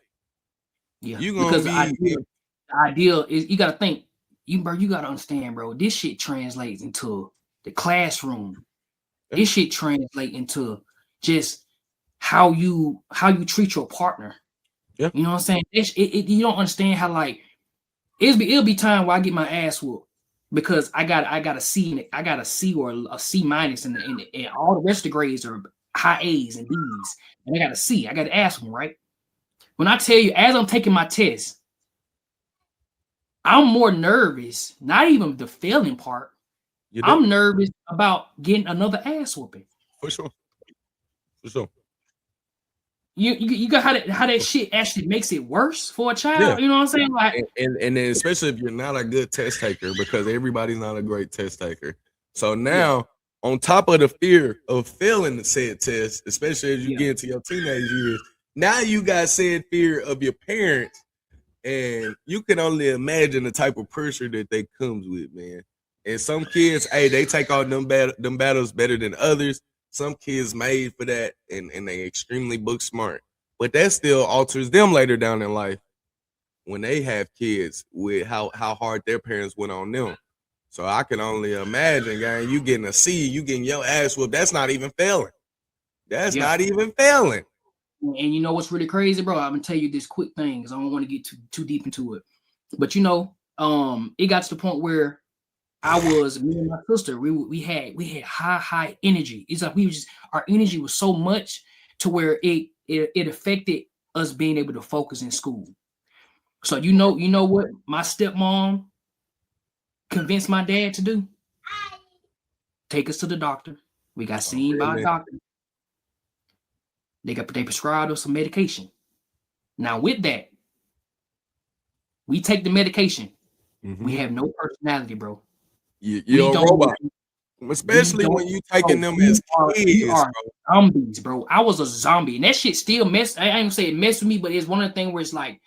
Yeah, you gonna because the ideal is, you gotta think, you gotta understand, bro. This shit translates into the classroom. Yeah. This shit translates into just how you treat your partner. Yeah, you know what I'm saying? You don't understand how, like, it'll be time where I get my ass whooped because I got a C in it. I got a C or a C minus, and all the rest of the grades are high A's and B's, and I got a C. I got to ask them, right? When I tell you, as I'm taking my test, I'm more nervous, not even the failing part. I'm nervous about getting another ass whooping. For sure. For sure. You got how that shit actually makes it worse for a child. Yeah. You know what I'm saying? Like, and then especially if you're not a good test taker, because everybody's not a great test taker. So now, on top of the fear of failing the said test, especially as you get into your teenage years, now you got said fear of your parents, and you can only imagine the type of pressure that they comes with, man. And some kids, hey, they take on them battles better than others. Some kids made for that, and they extremely book smart. But that still alters them later down in life when they have kids, with how hard their parents went on them. So I can only imagine, gang, you getting a C, you getting your ass whooped. That's not even failing. That's not even failing. And you know what's really crazy, bro? I'm gonna tell you this quick thing because I don't want to get too deep into it. But you know, it got to the point where me and my sister, we had high energy. It's like our energy was so much to where it affected us being able to focus in school. So you know what my stepmom convinced my dad to do? Take us to the doctor. We got seen by a doctor. They prescribed us some medication. Now with that, we take the medication. Mm-hmm. We have no personality, bro. You're a robot. We Especially don't. when you taking Bro, them we as we kids, are bro. zombies, bro. I was a zombie, and that shit still mess. I ain't gonna say it messed with me, but it's one of the things where it's like,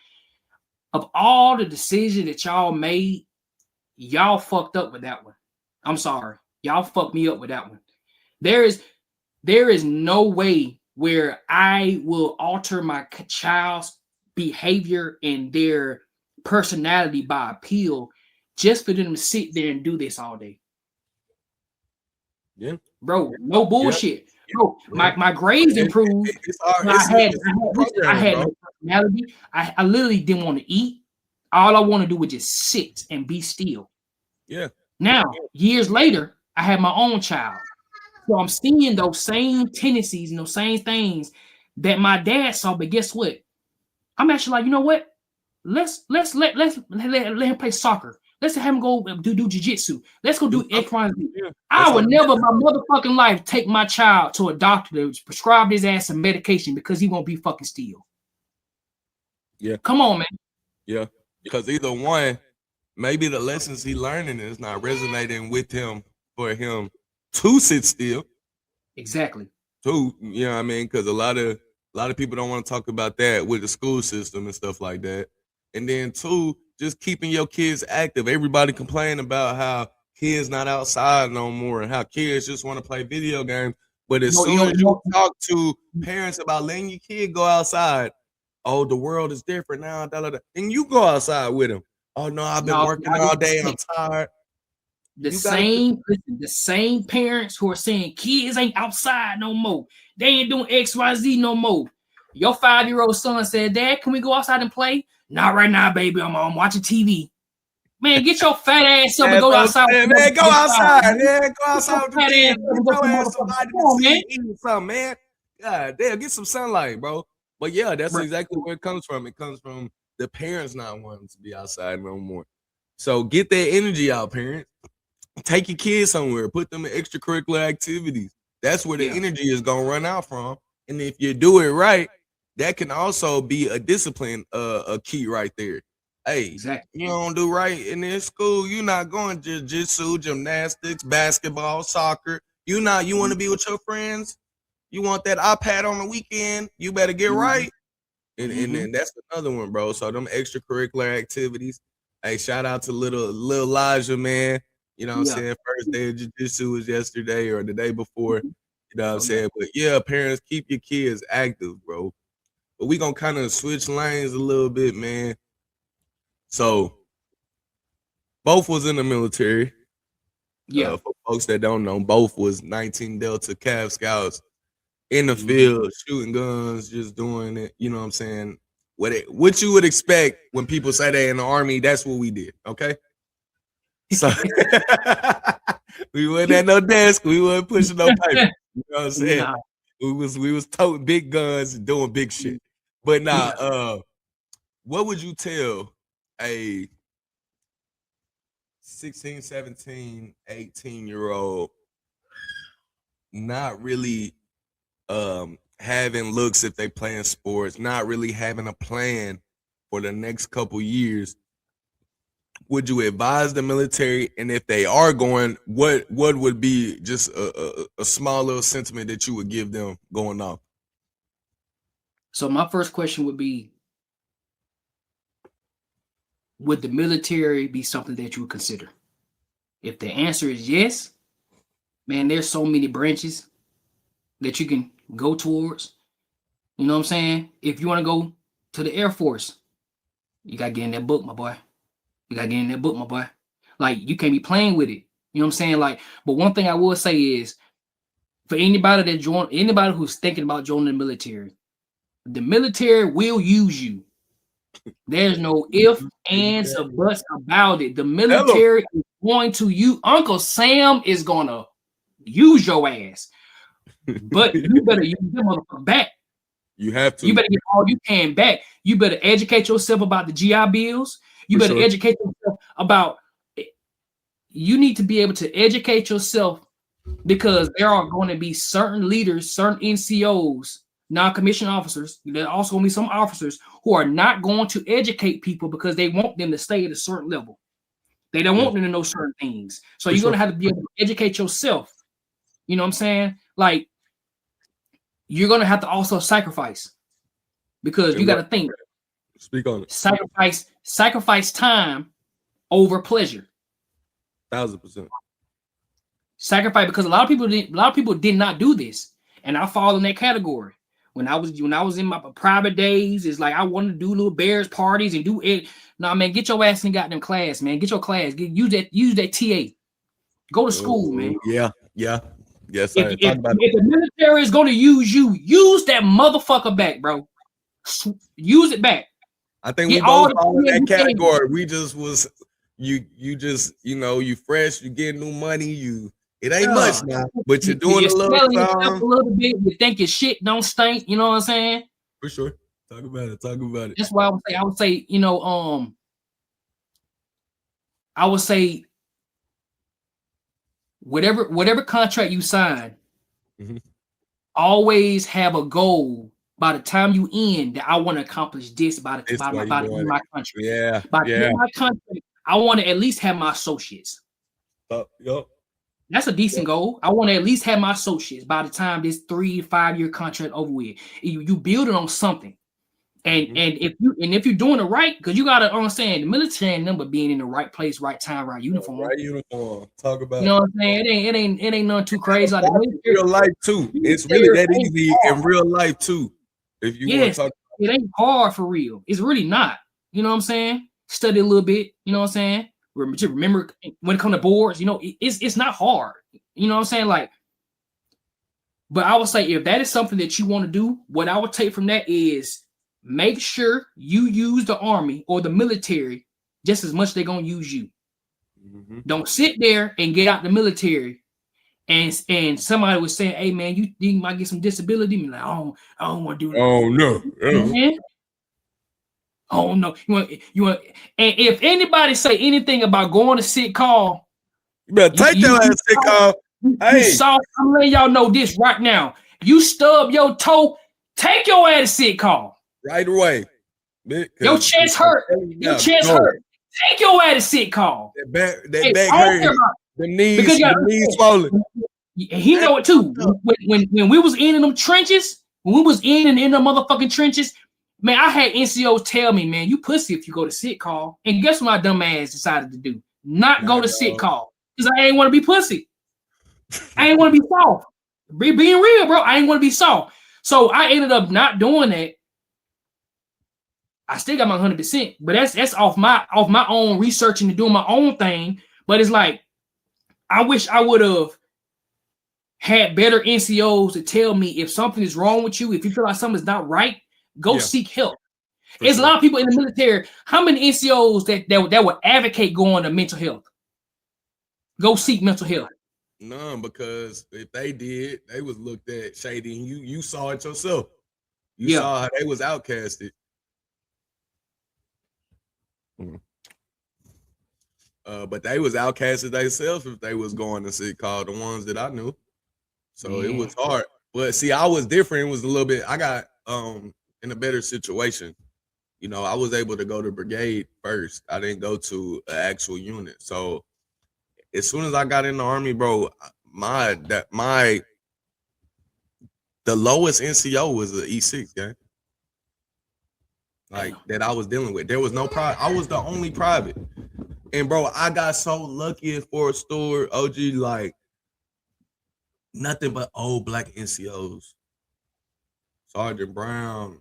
of all the decisions that y'all made, y'all fucked up with that one. I'm sorry, y'all fucked me up with that one. There is no way where I will alter my child's behavior and their personality by appeal just for them to sit there and do this all day. Yeah, Bro, no yeah, bullshit. Bro, yeah. my grades improved. It's our But it's listen, I programming, had bro. no personality. I literally didn't want to eat. All I want to do was just sit and be still. Yeah, Now, years later, I had my own child. So I'm seeing those same tendencies and those same things that my dad saw. But guess what? I'm actually like, you know what? Let him play soccer. Let's have him go do jujitsu. Let's go do do X, something. Y, and Z. Yeah, I that's all would I'm never in my motherfucking life take my child to a doctor to prescribe his ass some medication because he won't be fucking still. Yeah, Come on, man. yeah. Because either one, maybe the lessons he learning is not resonating with him for him to sit still. Exactly. Too, you know what I mean? Because a lot of people don't want to talk about that with the school system and stuff like that. And then two, just keeping your kids active. Everybody complain about how kids not outside no more and how kids just want to play video games. But as No, soon as you no, talk to parents about letting your kid go outside, oh, the world is different now. Da, da, da. And you go outside with them. Oh no, I've been no, working all day. I'm tired. the You gotta, same listen, the same parents who are saying kids ain't outside no more. They ain't doing XYZ no more. Your 5-year-old son said, Dad, can we go outside and play? Not right now, baby. I'm watching TV. Man, get your fat ass up and that's go what I'm outside saying, with man. Go your child, outside, man. man. Go Get your outside with the fat ass kids. up Get and go your some ass some motherfucker. vitamin Come on, man. C, eat something, man. God damn, get some sunlight, bro. But yeah, that's Bro, exactly where it comes from. It comes from the parents not wanting to be outside no more. So get that energy out, parents. Take your kids somewhere. Put them in extracurricular activities. That's where the yeah, energy is gonna run out from. And if you do it right, that can also be a discipline, a key right there. Hey, exactly. you don't do right in this school, you're not going to jiu-jitsu, gymnastics, basketball, soccer. You want to be with your friends. You want that iPad on the weekend. You better get Mm-hmm. right. And Mm-hmm. then that's another one, bro. So them extracurricular activities. Hey, shout out to little Elijah, man. You know what I'm Yeah. saying? First day of jiu-jitsu was yesterday or the day before. Mhm. You know what I'm Oh yeah. saying? But yeah, parents, keep your kids active, bro. But we gonna kind of switch lanes a little bit, man. So both was in the military. Yeah. For folks that don't know, both was 19 Delta Cav Scouts in the Mm-hmm. field, shooting guns, just doing it. You know what I'm saying? What you would expect when people say they in the army, that's what we did. Okay. So we wasn't at no desk, we wasn't pushing no paper. You know what I'm saying? Nah. We was toting big guns and doing big shit. But Yeah. now, what would you tell a 16, 17, 18-year-old not really having looks if they playing sports, not really having a plan for the next couple years? Would you advise the military? And if they are going, what would be just a small little sentiment that you would give them going off? So my first question would be, would the military be something that you would consider? If the answer is yes, man, there's so many branches that you can go towards. You know what I'm saying? If you want to go to the Air Force, you gotta get in that book, my boy. You gotta get in that book, my boy. Like you can't be playing with it. You know what I'm saying? Like, but one thing I will say is for anybody who's thinking about joining the military will use you. There's no if, ands, or buts about it. The Hello. military is going to you. Uncle Sam is gonna use your ass. But you better use them motherfucker back. You have You to, better get all you can back. You better educate yourself about the GI Bills. You for better sure. educate yourself about. You need to be able to educate yourself because there are going to be certain leaders, certain NCOs, non-commissioned officers. There are also going to be some officers who are not going to educate people because they want them to stay at a certain level. They don't Yeah, want them to know certain things. So for you're sure. gonna have to be able to educate yourself. You know what I'm saying? Like you're gonna have to also sacrifice because you And got what? to think Speak on it. sacrifice time over pleasure. 1,000%. Sacrifice because a lot of people did not do this, and I fall in that category. When I was in my private days, it's like I wanted to do little bears parties and do it. Nah, man, get your ass in goddamn class, man. Get your class. Use that TA. Go to school, man. Yeah, yeah, yes, If sir. if Talk about it. if the military is going to use you, use that motherfucker back, bro. Use it back. I think we Get all both the fall in TA that you can. category. We just was you just you fresh, you get new money, it ain't much Yeah. now, but you're doing You're a little smelling yourself a something. little bit. You think your shit don't stink. You know what I'm saying? For sure. Talk about it. Talk about it. That's why I would say, I would say whatever contract you sign, Mhm. always have a goal by the time you end that I want to accomplish this This way you by the end of doing it. my contract. Yeah, By the end yeah. of my contract, I want to at least have my associates. Yup. That's a decent goal. I want to at least have my associates by the time this 3 to 5 year contract over with. You build it on something. And Mhm. and if you're doing it right, because you gotta understand the military ain't number being in the right place, right time, right uniform. Right uniform. Talk You about know it. what I'm saying? It ain't nothing too crazy. Like the In military, real life too. It's really military that ain't easy in hard. real life too. If you want Yes, to talk, it ain't hard for real. It's really not. You know what I'm saying? Study a little bit. You know what I'm saying? Remember when it comes to boards, it's not hard. You know what I'm saying? Like, but I would say if that is something that you want to do, what I would take from that is make sure you use the army or the military just as much they're gonna use you. mhm. Don't sit there and get out the military and somebody was saying, "Hey man, you might get some disability." Me like, I don't want to do Oh no. that, man. Oh no, you want. And if anybody say anything about going to sick call, You better you take you your you ass sick saw, off. you Hey, saw. I'm letting y'all know this right now. You stub your toe, take your ass to sick call. right away. Your Because chest I'm hurt. telling you Your now, chest go. hurt. Take your ass to sick call. That Hey, back I don't care hurt. about The because knees, you the gotta knees understand. swollen. He That's know it too. fucked up. When we was in them trenches, when we was in the motherfucking trenches, man, I had NCOs tell me, man, you pussy if you go to sit call. And guess what my dumb ass decided to do? Not go Nah, to sit dog. call. Because I ain't want to be pussy. I ain't want to be soft. Being real, bro. I ain't want to be soft. So I ended up not doing that. I still got my 100%, but that's off my own researching and doing my own thing. But it's like I wish I would have had better NCOs to tell me if something is wrong with you, if you feel like something's not right, go Yeah, seek help. for There's a sure. lot of people in the military. How many NCOs that would advocate going to mental health? Go seek mental health. None, because if they did, they was looked at shady, and you saw it yourself. You Yeah. saw how they was outcasted. Mm. But they was outcasted themselves if they was going to sit call, the ones that I knew. So it Man. was hard. But see, I was different. It was a little bit. I got in a better situation. I was able to go to brigade first. I didn't go to an actual unit. So as soon as I got in the army, bro, the lowest NCO was an E6 gang. Like Damn. that I was dealing with. There was no private. I was the only private. And bro, I got so lucky at Fort Stewart, OG, like nothing but old black NCOs. Sergeant Brown,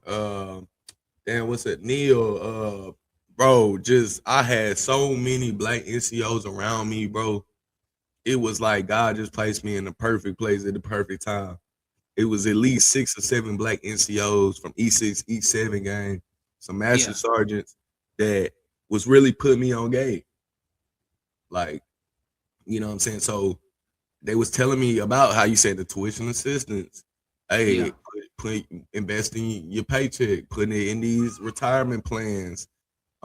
damn, what's it? Neil, bro, just I had so many black NCOs around me, bro. It was like God just placed me in the perfect place at the perfect time. It was at least 6 or 7 black NCOs from E6, E7 gang, some master Yeah. sergeants that was really putting me on game. Like, you know what I'm saying? So they was telling me about how you said the tuition assistance. Hey, Yeah. invest in your paycheck, putting it in these retirement plans.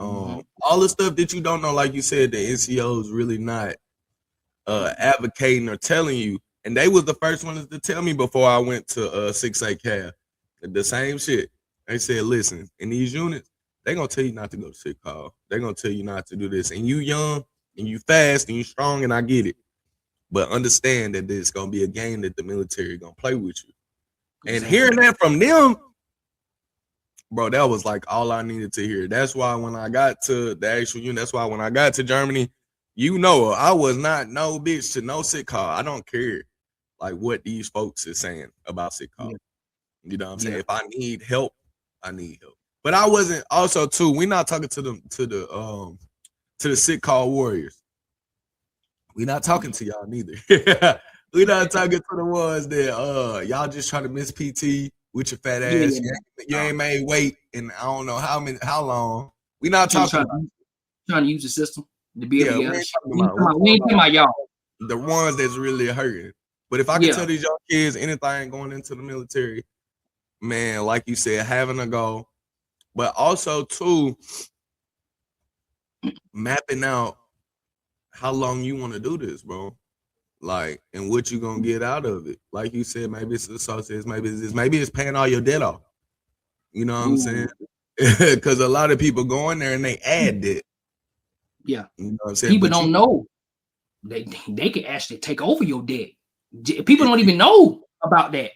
Mm-hmm. All the stuff that you don't know, like you said, the NCOs really not advocating or telling you. And they was the first ones to tell me before I went to 6A CAF. The same shit. They said, listen, in these units, they gonna tell you not to go to sick call. They gonna tell you not to do this. And you young, and you fast and you strong, and I get it. But understand that it's gonna be a game that the military gonna play with you. And Exactly. hearing that from them, bro, that was like all I needed to hear. That's why when I got to the actual unit, that's why when I got to Germany, I was not no bitch to no sick call. I don't care like what these folks is saying about sick call. Yeah. You know what I'm saying? Yeah. If I need help, I need help. But I wasn't also too. We're not talking to the sick call warriors. We're not talking to y'all neither. We're not talking to the ones that y'all just trying to miss PT with your fat Yeah. ass. You ain't made weight in I don't know how long. We're not Just talking about trying to use the system to be able yeah, to we get ain't us. talking We ain't about talking about, we ain't talking about y'all. the ones that's really hurting. But if I can Yeah. tell these young kids anything going into the military, man, like you said, having a goal, but also too mapping out how long you want to do this, bro. Like, and what you gonna get out of it. Like you said, maybe it's the sausage, maybe it's this, maybe it's paying all your debt off. You know what I'm saying? Ooh. Because a lot of people go in there and they add debt. Yeah. You know what I'm saying? People But you don't know they can actually take over your debt. People don't even know about that.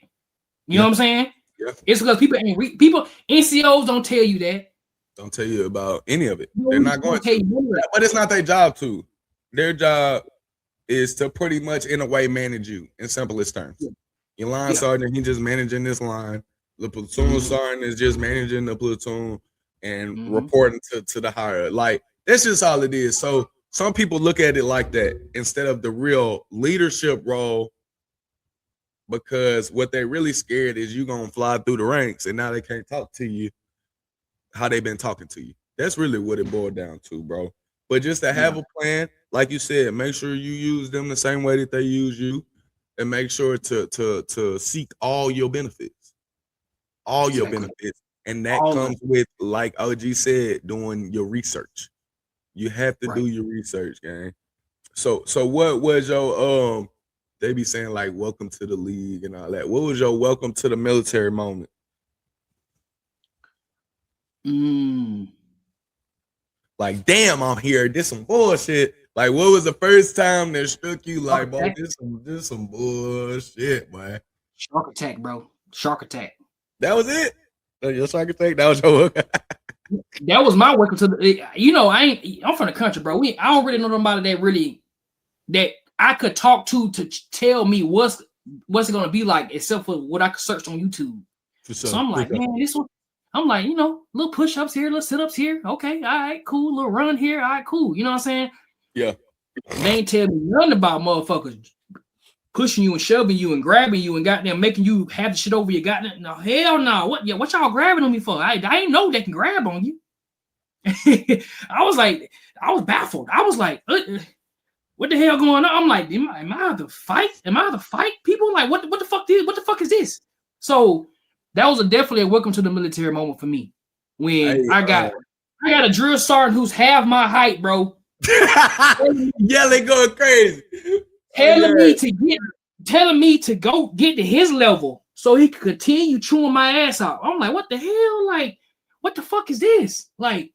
You know yeah, what I'm saying? yeah. It's because people ain't people NCOs don't tell you that. Don't tell you about any of it. They're Police not going don't tell to. you none of that. But it's not their job to. Their job is to pretty much in a way manage you in simplest terms. Yeah. Your line Yeah. sergeant, he just managing this line. The platoon Mhm. sergeant is just managing the platoon and Mhm. reporting to the higher. Like that's just all it is. So some people look at it like that instead of the real leadership role, because what they really scared is you gonna fly through the ranks and now they can't talk to you how they been talking to you. That's really what it boiled down to, bro. But just to Yeah. have a plan, like you said, make sure you use them the same way that they use you, and make sure to seek all your Exactly. benefits, and that All of comes them. with, like OG said, doing your research. You have to Right. do your research, gang. So what was your They be saying like welcome to the league and all that. What was your welcome to the military moment? Mm. Like, damn, I'm here. This some bullshit. Like, what was the first time that struck you Shark like, boy, attack. this some bullshit, man? Shark attack, bro. Shark attack. That was it. Your soccer take? That was your That was my welcome to the. I'm from the country, bro. I don't really know nobody that I could talk to tell me what's it gonna be like, except for what I could search on YouTube. for So sure. I'm For like, sure. man, this one. I'm like, little push-ups here, little sit-ups here. Okay, all right, cool. Little run here, all right, cool. You know what I'm saying? Yeah. They ain't tell me nothing about motherfuckers pushing you and shoving you and grabbing you and goddamn making you have the shit over your goddamn. No, hell no. What? Yeah, what y'all grabbing on me for? I ain't know they can grab on you. I was baffled. I was like, what the hell going on? I'm like, am I the fight? Am I the fight people? Like, what the fuck what the fuck is this? So that was definitely a welcome to the military moment for me. When Hey, I got a drill sergeant who's half my height, bro. Yelling going crazy. telling Yeah. me to get telling me to go get to his level so he could continue chewing my ass out. I'm like, what the hell? Like, what the fuck is this? Like,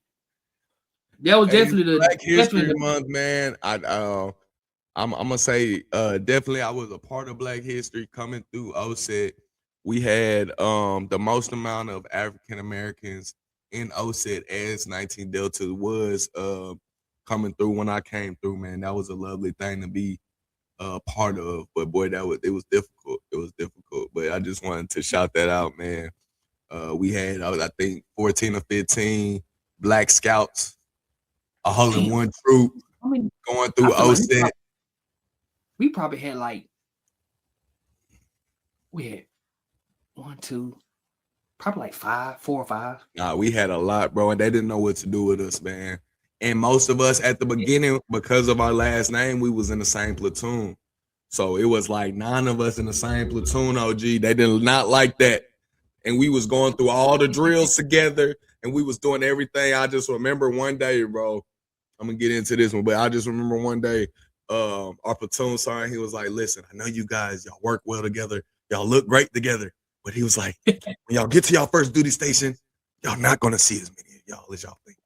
that was Hey, it's definitely Black History Month, man. I'm gonna say definitely I was a part of Black History coming through OSET. We had the most amount of African Americans in OSET as 19 Delta was coming through when I came through, man. That was a lovely thing to be part of. But boy, it was difficult. It was difficult. But I just wanted to shout that out, man. We had I think 14 or 15 Black Scouts, a whole in one troop I mean, going I through feel like OSET. we probably had like we had one, two, probably like 4 or 5. Nah, we had a lot, bro, and they didn't know what to do with us, man. And most of us at the beginning, because of our last name, we was in the same platoon. So it was like 9 of us in the same platoon, OG. They did not like that. And we was going through all the drills together and we was doing everything. I just remember one day, bro. I'm gonna get into this one, but I just remember one day, our platoon sergeant, he was like, listen, I know you guys, y'all work well together, y'all look great together. But he was like, when y'all get to y'all first duty station, y'all not gonna see as many of y'all as y'all think.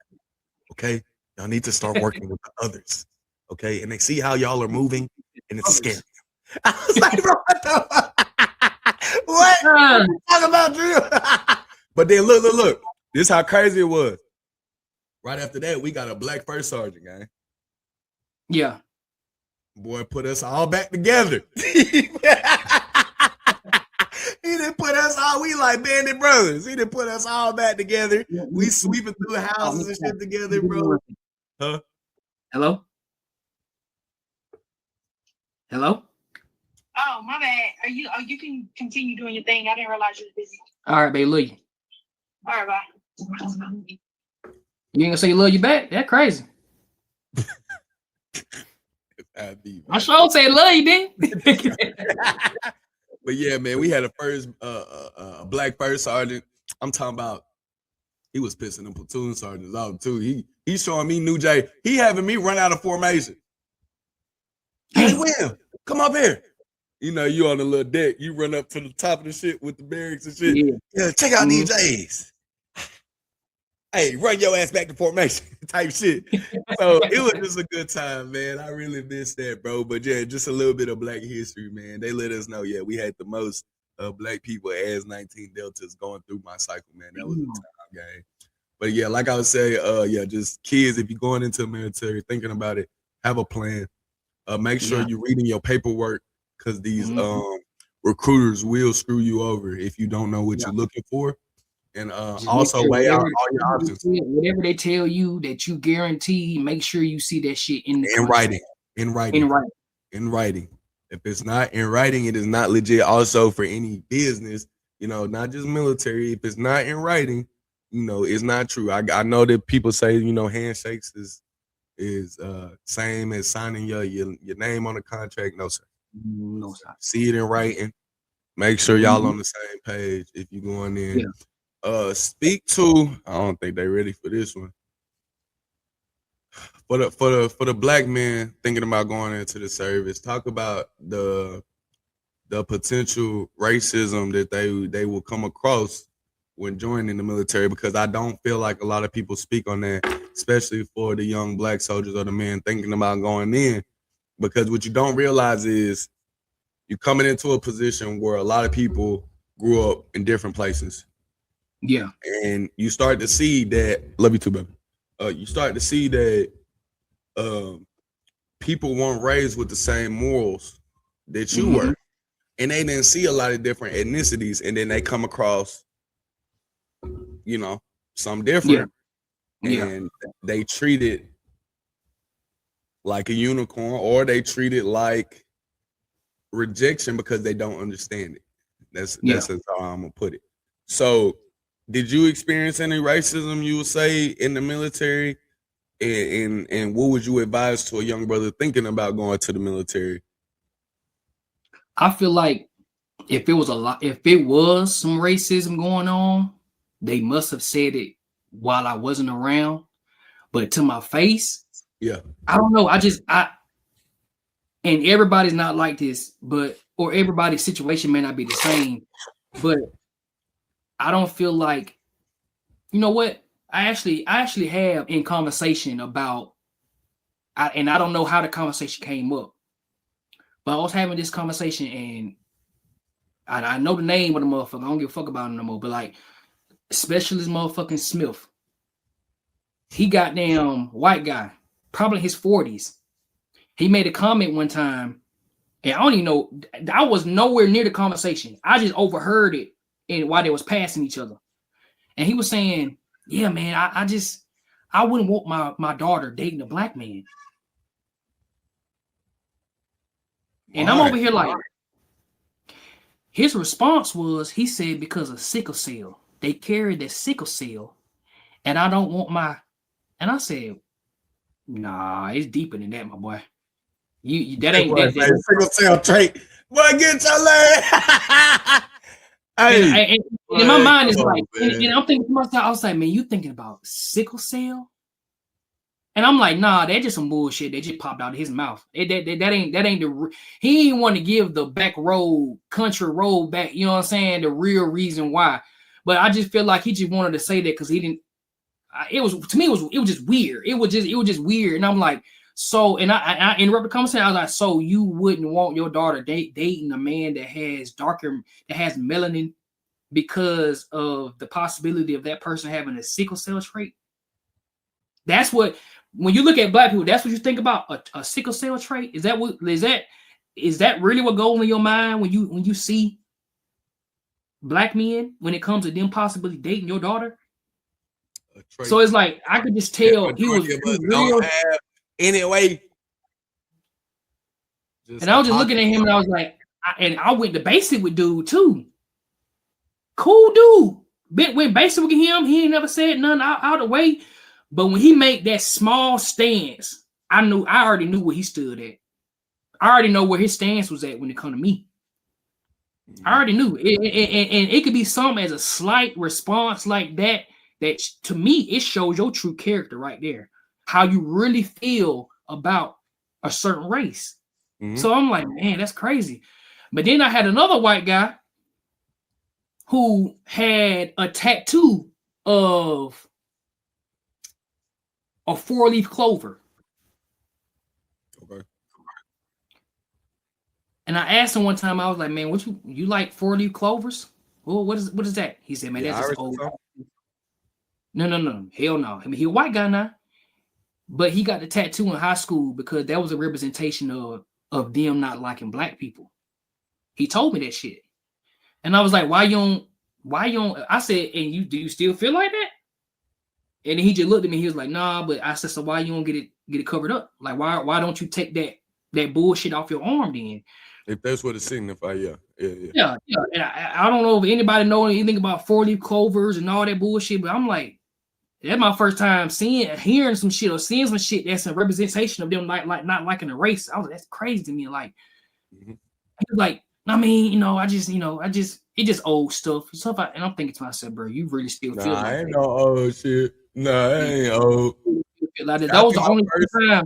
Okay? Y'all need to start working with the others. Okay, and they see how y'all are moving, and it's scary. I was like, bro, what the what? What you talking about, Drew? But then look. This is how crazy it was. Right after that, we got a black first sergeant, gang. Yeah. Boy, put us all back together. He didn't put us all, we like bandit brothers. He didn't put us all back together. We sweeping through houses and shit together, bro. Huh? Hello? Hello? Oh, my bad. You can continue doing your thing. I didn't realize you were busy. All right, babe, love you. All right, bye. You ain't gonna say love you back? That's crazy. I sure say love you, then. But yeah, man, we had a first black first sergeant. I'm talking about he was pissing them platoon sergeants off too. He's showing me New Jay. He having me run out of formation. Hey, Will, come up here. You know, you on the little deck. You run up to the top of the shit with the barracks and shit. Yeah, check out these J's. Hey, run your ass back to formation type shit. So it was just a good time, man. I really missed that, bro. But yeah, just a little bit of black history, man. They let us know, yeah, we had the most black people as 19 Deltas going through my cycle, man. That was a time, gang. But yeah, like I would say, yeah, just kids, if you're going into the military, thinking about it, have a plan. Make sure you're reading your paperwork, because these recruiters will screw you over if you don't know what you're looking for. And also weigh out all your options. Whatever they tell you that you guarantee, make sure you see that shit in writing. In writing. If it's not in writing, it is not legit. Also, for any business, you know, not just military. If it's not in writing, you know, it's not true. I know that people say, you know, handshakes is same as signing your name on a contract. No, sir. No, sir. See it in writing. Make sure y'all on the same page if you're going in. Speak to, I don't think they're ready for this one. For the black men thinking about going into the service, talk about the potential racism that they will come across when joining the military, because I don't feel like a lot of people speak on that, especially for the young black soldiers or the men thinking about going in, because what you don't realize is you're coming into a position where a lot of people grew up in different places. Yeah. And you start to see that, love you too, baby. You start to see that people weren't raised with the same morals that you were. And they didn't see a lot of different ethnicities. And then they come across, you know, some different. And they treat it like a unicorn, or they treat it like rejection because they don't understand it. That's how I'm gonna put it. So did you experience any racism, you would say, in the military? And what would you advise to a young brother thinking about going to the military? I feel like if it was some racism going on, they must have said it while I wasn't around. But to my face, I don't know. And everybody's not like this, or everybody's situation may not be the same, but I don't feel like, you know what? I actually have in conversation about, and I don't know how the conversation came up, but I was having this conversation, and I know the name of the motherfucker. I don't give a fuck about him no more. But like, Specialist motherfucking Smith, he goddamn white guy, probably his 40s. He made a comment one time, and I don't even know. I was nowhere near the conversation. I just overheard it, and while they was passing each other, and he was saying, "Yeah, man, I wouldn't want my daughter dating a black man." And I'm over here like, his response was, he said, because of sickle cell, they carry the sickle cell, and I don't want and I said, nah, it's deeper than that, my boy. You that ain't that sickle cell trait. Boy, get your leg. And in my mind is like, and I'm thinking to myself, I was like, man, you thinking about sickle cell? And I'm like, nah, that's just some bullshit that just popped out of his mouth. That ain't the. He didn't want to give the back road, country road back. You know what I'm saying? The real reason why. But I just feel like he just wanted to say that because he didn't. It was, to me, it was just weird. It was just weird. And I'm like, So, and I interrupted the conversation. I was like, so you wouldn't want your daughter dating a man that has melanin because of the possibility of that person having a sickle cell trait? That's what, when you look at black people, that's what you think about, a sickle cell trait. Is that really what goes in your mind when you see black men when it comes to them possibly dating your daughter? So it's like I could just tell he was real. Anyway. And I was just looking at him and I was like, I went to basic with dude too. Cool dude. Went basic with him. He ain't never said nothing out of the way. But when he made that small stance, I already knew where he stood at. I already know where his stance was at when it come to me. I already knew. And it could be something as a slight response like that to me, it shows your true character right there. How you really feel about a certain race. Mm-hmm. So I'm like, man, that's crazy. But then I had another white guy who had a tattoo of a 4-leaf clover. Okay. And I asked him one time, I was like, man, what you like 4-leaf clovers? Well, what is that? He said, man, that's just old. No. Hell no. I mean, he a white guy now. But he got the tattoo in high school because that was a representation of them not liking black people. He told me that shit. And I was like, why you don't, I said, and do you still feel like that? And then he just looked at me, he was like, nah, but I said, so why you don't get it covered up? Like, why don't you take that bullshit off your arm then? If that's what it signifies, yeah. And I don't know if anybody know anything about 4-leaf clovers and all that bullshit, but I'm like, that's my first time hearing some shit or seeing some shit that's a representation of them not liking the race. I was like, that's crazy to me. Like, he was like, I mean, it just old stuff. And I'm thinking to myself, bro, you really still feel like I ain't no old shit. Nah, I ain't old. Like that was the only time.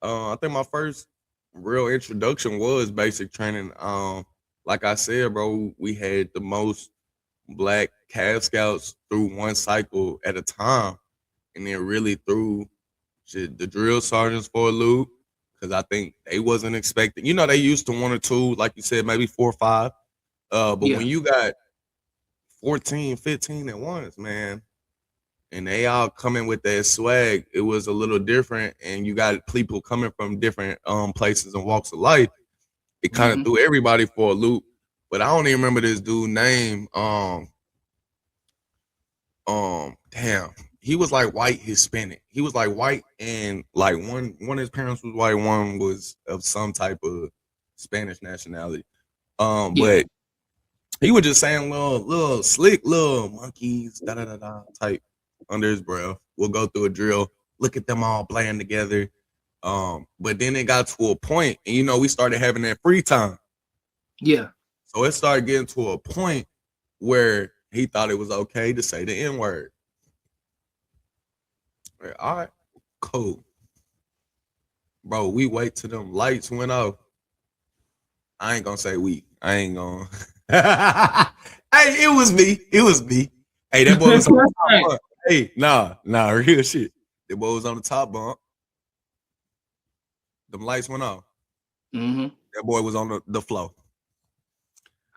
I think my first real introduction was basic training. Like I said, bro, we had the most black Cav Scouts through one cycle at a time, and then really through the drill sergeants for a loop, because I think they wasn't expecting. They used to 1 or 2, like you said, maybe 4 or 5. But when you got 14, 15 at once, man, and they all coming with that swag, it was a little different. And you got people coming from different places and walks of life. It kind of threw everybody for a loop. But I don't even remember this dude's name. Damn, he was like white Hispanic. He was like white, and like one of his parents was white, one was of some type of Spanish nationality. But he was just saying little slick little monkeys type under his breath. We'll go through a drill, look at them all playing together. But then it got to a point, and we started having that free time. Yeah. So it started getting to a point where he thought it was okay to say the N-word. All right, cool. Bro, we wait till them lights went off. I ain't gonna say we. I ain't gonna. Hey, it was me. Hey, that boy was on the top bunk. Hey, nah, real shit. That boy was on the top bunk. Them lights went off. That boy was on the floor.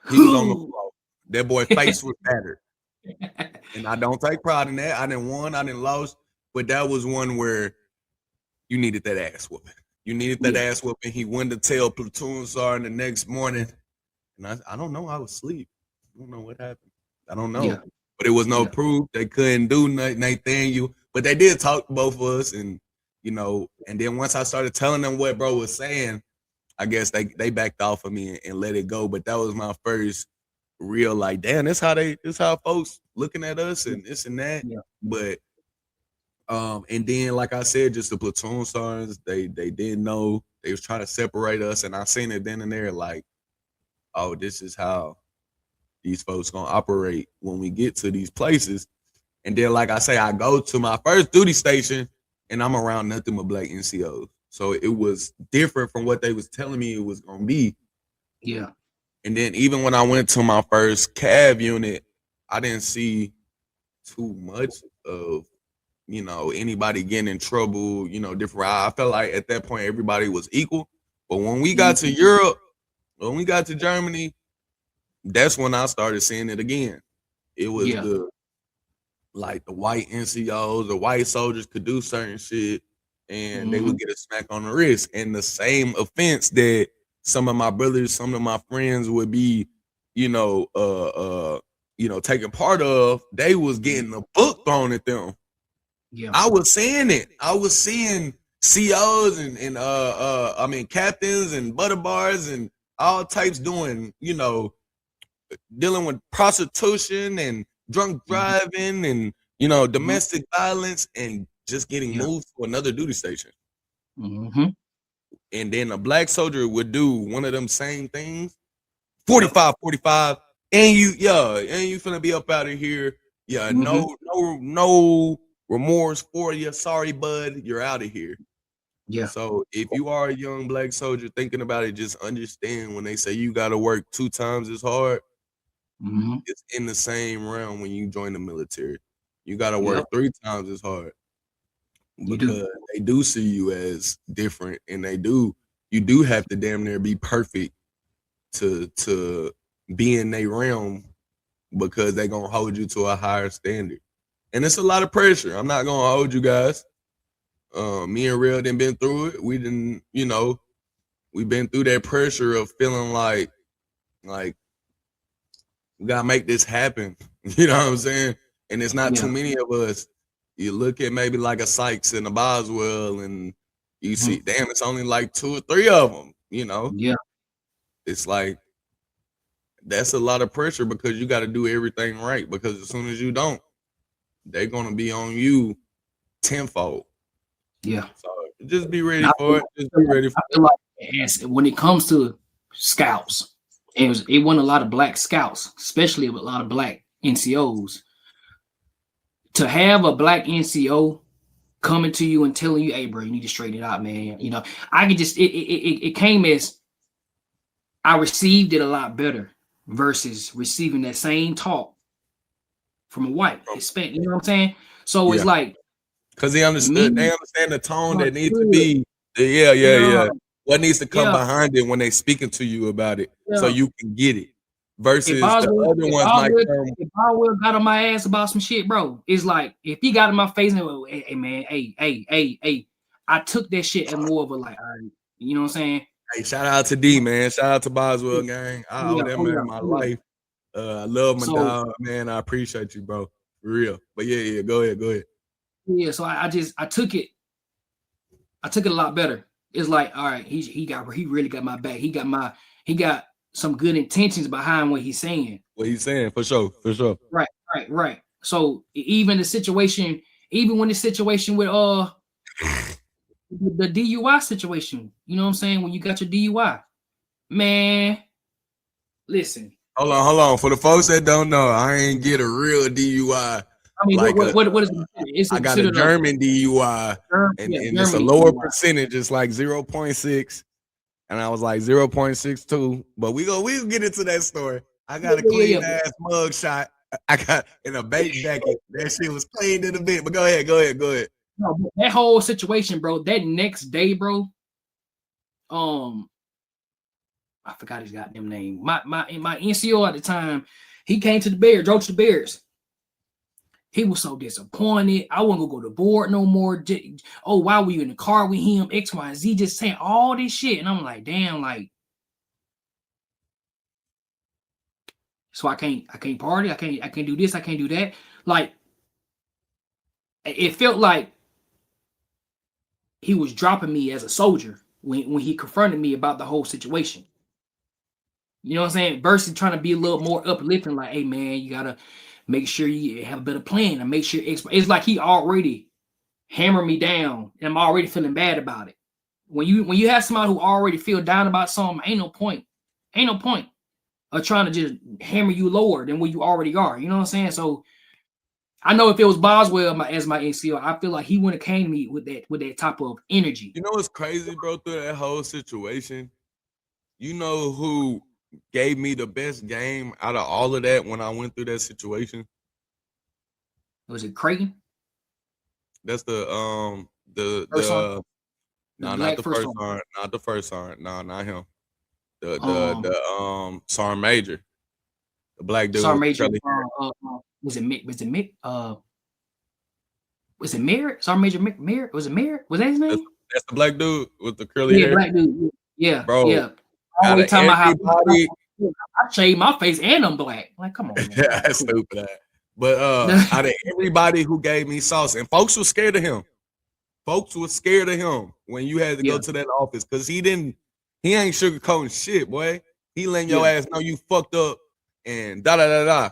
He was on the floor. That boy face was battered. And I don't take pride in that. I didn't won, I didn't lose. But that was one where you needed that ass whooping. Ass whooping. He went to tell platoon sergeant the next morning. And I don't know. I was asleep. I don't know what happened. I don't know. Yeah. But it was no proof. They couldn't do nothing, Nathaniel. But they did talk to both of us. And, and then once I started telling them what bro was saying, I guess they backed off of me and let it go. But that was my first real, like, damn, this how folks looking at us and this and that. Yeah. But and then like I said, just the platoon sergeants, they didn't know. They was trying to separate us, and I seen it then and there, like, oh, this is how these folks gonna operate when we get to these places. And then, like I say, I go to my first duty station, and I'm around nothing but black NCOs. So it was different from what they was telling me it was gonna be. Yeah. And then even when I went to my first CAV unit, I didn't see too much of, you know, anybody getting in trouble, you know, different. I felt like at that point everybody was equal. But when we got to Europe, when we got to Germany, that's when I started seeing it again. It was Yeah. the like the white NCOs, the white soldiers could do certain shit and they would get a smack on the wrist. And the same offense that some of my brothers, some of my friends would be, you know, taking part of, they was getting a book thrown at them. Yeah. I was seeing it. I was seeing COs and I mean captains and butter bars and all types doing, you know, dealing with prostitution and drunk driving and, you know, domestic violence and just getting moved to another duty station. And then a black soldier would do one of them same things. 45, 45, and you finna be up out of here. Yeah, no remorse for you. Sorry, bud, you're out of here. Yeah. So if you are a young black soldier thinking about it, just understand when they say you gotta work 2 times as hard, it's in the same realm when you join the military. You gotta work 3 times as hard because they do see you as different, and you do have to damn near be perfect to be in their realm because they're gonna hold you to a higher standard. And it's a lot of pressure. I'm not gonna hold you guys. Me and Real done been through it. We didn't, you know, we've been through that pressure of feeling like we gotta make this happen. You know what I'm saying? And it's not too many of us. You look at maybe like a Sykes and a Boswell, and you see, damn, it's only like 2 or 3 of them. You know? Yeah. It's like that's a lot of pressure because you got to do everything right. Because as soon as you don't, they're gonna be on you tenfold. Yeah. So just be ready for it. Just be ready for I feel like when it comes to scouts, it wasn't a lot of black scouts, especially a lot of black NCOs. To have a black NCO coming to you and telling you, "Hey, bro, you need to straighten it out, man." You know, I could just it came as I received it a lot better versus receiving that same talk from a white Hispanic. You know what I'm saying? So it's like because they understand the tone that needs to good. be. Yeah. What needs to come behind it when they speaking to you about it, so you can get it. Versus the other ones might come. If I will got on my ass about some shit, bro, it's like if he got in my face and hey man, hey, I took that shit and more of a like, all right, you know what I'm saying? Hey, shout out to D, man. Shout out to Boswell gang. I owe that man my life. I love my dog, man. I appreciate you, bro. For real. But yeah, go ahead. Yeah, so I took it a lot better. It's like, all right, he really got my back. He got some good intentions behind what he's saying. What he's saying, for sure. Right. So even when the situation with the DUI situation, you know what I'm saying? When you got your DUI, man, listen. Hold on. For the folks that don't know, I ain't get a real DUI. I mean, like what is it? It's I got a German DUI, and it's a lower percentage. It's like 0.6, and I was like 0.62. But we'll get into that story. I got a clean ass mug shot. I got in a bait jacket. That shit was cleaned in a bit. But go ahead. No, that whole situation, bro. That next day, bro. I forgot his goddamn name. My NCO at the time, he came to the Bears, drove to the Bears. He was so disappointed. I wasn't gonna go to board no more. Oh, why were you in the car with him? X, Y, Z, just saying all this shit. And I'm like, damn, like, so I can't party. I can't do this. I can't do that. Like, it felt like he was dropping me as a soldier when he confronted me about the whole situation. You know what I'm saying? Versus trying to be a little more uplifting, like, hey man, you gotta make sure you have a better plan and make sure it's like he already hammered me down and I'm already feeling bad about it. When you have somebody who already feel down about something, ain't no point of trying to just hammer you lower than where you already are. You know what I'm saying? So I know if it was Boswell as my NCO, I feel like he wouldn't have came to me with that type of energy. You know what's crazy, bro, through that whole situation? You know who gave me the best game out of all of that when I went through that situation? Was it Creighton? That's the First song, the no, not black the first first song. sergeant, not the first sergeant. No, not him. Um, The sergeant major, the black dude Sergeant with the Major. curly hair. Was it Mick? Was it Mick? Was it Merritt? Sergeant Major Mick Merritt? Was it Merritt? Was that his That's name? that's the black dude with the curly Yeah, hair, black dude. Yeah, bro. yeah. Out Always of talking about how everybody, I shaved my face and I'm black. Like, come on, man. yeah, that's stupid. But out of everybody who gave me sauce, and folks were scared of him. Folks was scared of him when you had to Yeah, go to that office because he ain't sugarcoating shit, boy. He letting your yeah, ass know you fucked up and da da da da.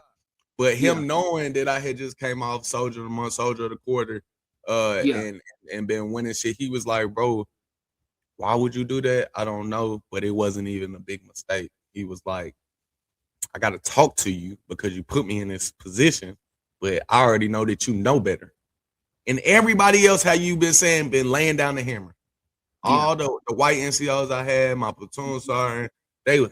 But yeah, him knowing that I had just came off Soldier of the Month, Soldier of the Quarter, yeah, and been winning shit, he was like, bro, why would you do that? I don't know, but it wasn't even a big mistake. He was like, I got to talk to you because you put me in this position, but I already know that you know better. And everybody else, how you been saying, been laying down the hammer. yeah, All the white NCOs I had, my platoon sergeant, they was,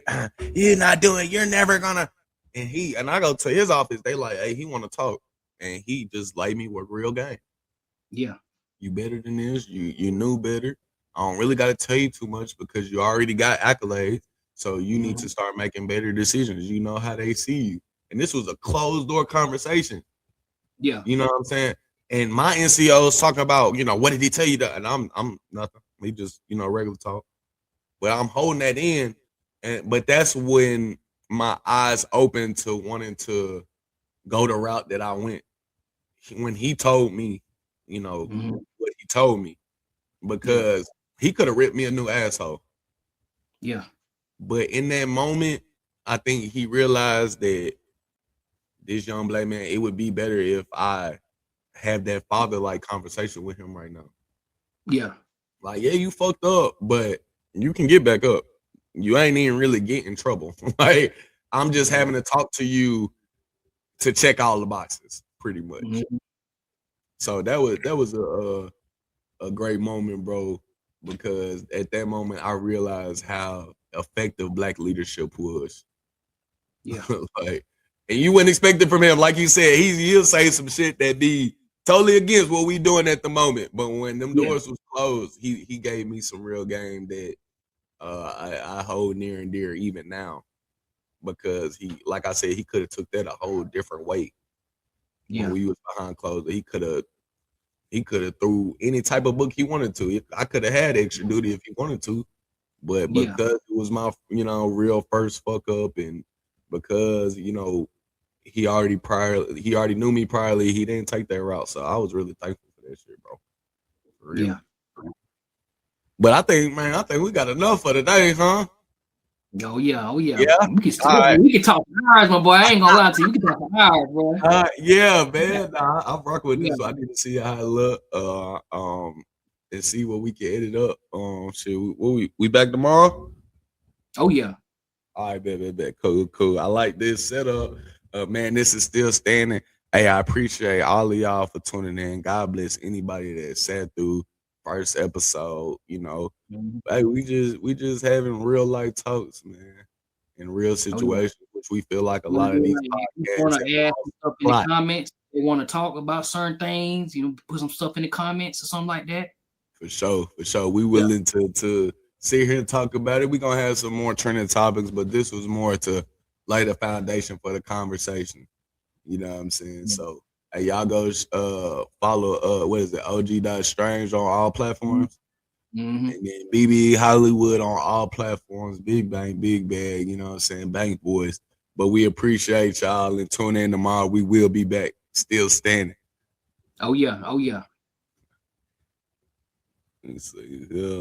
you're never gonna. And I go to his office, they like, hey, he want to talk. And he just laid me with real game. yeah, You better than this. You knew better. I don't really got to tell you too much because you already got accolades. So you need to start making better decisions. You know how they see you. And this was a closed door conversation. yeah, You know what I'm saying? And my NCOs talking about, what did he tell you that? And I'm nothing. We just, regular talk. But I'm holding that in. But that's when my eyes opened to wanting to go the route that I went. When he told me, what he told me, yeah, because he could have ripped me a new asshole. yeah, But in that moment, I think he realized that this young black man, it would be better if I have that father like conversation with him right now. yeah, Like, yeah, you fucked up, but you can get back up. You ain't even really get in trouble. Like, I'm just yeah. having to talk to you to check all the boxes, pretty much. Mhm. So that was a great moment, bro, because at that moment I realized how effective black leadership was. Yeah, Like, and you wouldn't expect it from him. Like you said, he'll say some shit that be totally against what we doing at the moment. But when them yeah, doors was closed, he gave me some real game that I hold near and dear even now. Because he, like I said, he could have took that a whole different way when yeah, we was behind closed. He could have threw any type of book he wanted to. I could have had extra duty if he wanted to, but yeah, because it was my real first fuck up, and because he already knew me priorly, he didn't take that route. So I was really thankful for that shit, bro. For real. yeah. But I think we got enough for today, huh? Oh yeah, oh yeah. Yeah. All right. We can talk for hours, my boy. I ain't gonna lie to you. We can talk for hours, bro. Yeah, man. Nah, I'm rocking with Yeah. this. So I need to see how it look. And see what we can edit up. Shit, we back tomorrow? Oh yeah. All right, bet. Cool. I like this setup. Man, this is still standing. Hey, I appreciate all of y'all for tuning in. God bless anybody that sat through first episode. Mhm. Hey, we just having real life talks, man, in real Oh yeah. situations, which we feel like a Wanna lot of these if you podcasts wanna have add lost some stuff the in the plot comments, they wanna talk about certain things, put some stuff in the comments or something like that. for sure. We Yeah. willing to sit here and talk about it. We're gonna have some more trending topics, but this was more to lay the foundation for the conversation. You know what I'm saying? Yeah. So hey, y'all go follow what is it, OG.Strange on all platforms. Mm-hmm. And then BB Hollywood on all platforms, Big Bang, Big Bag, you know what I'm saying? Bank Boys. But we appreciate y'all and tune in tomorrow. We will be back, still standing. Oh yeah. Oh yeah. Let's see. Yeah.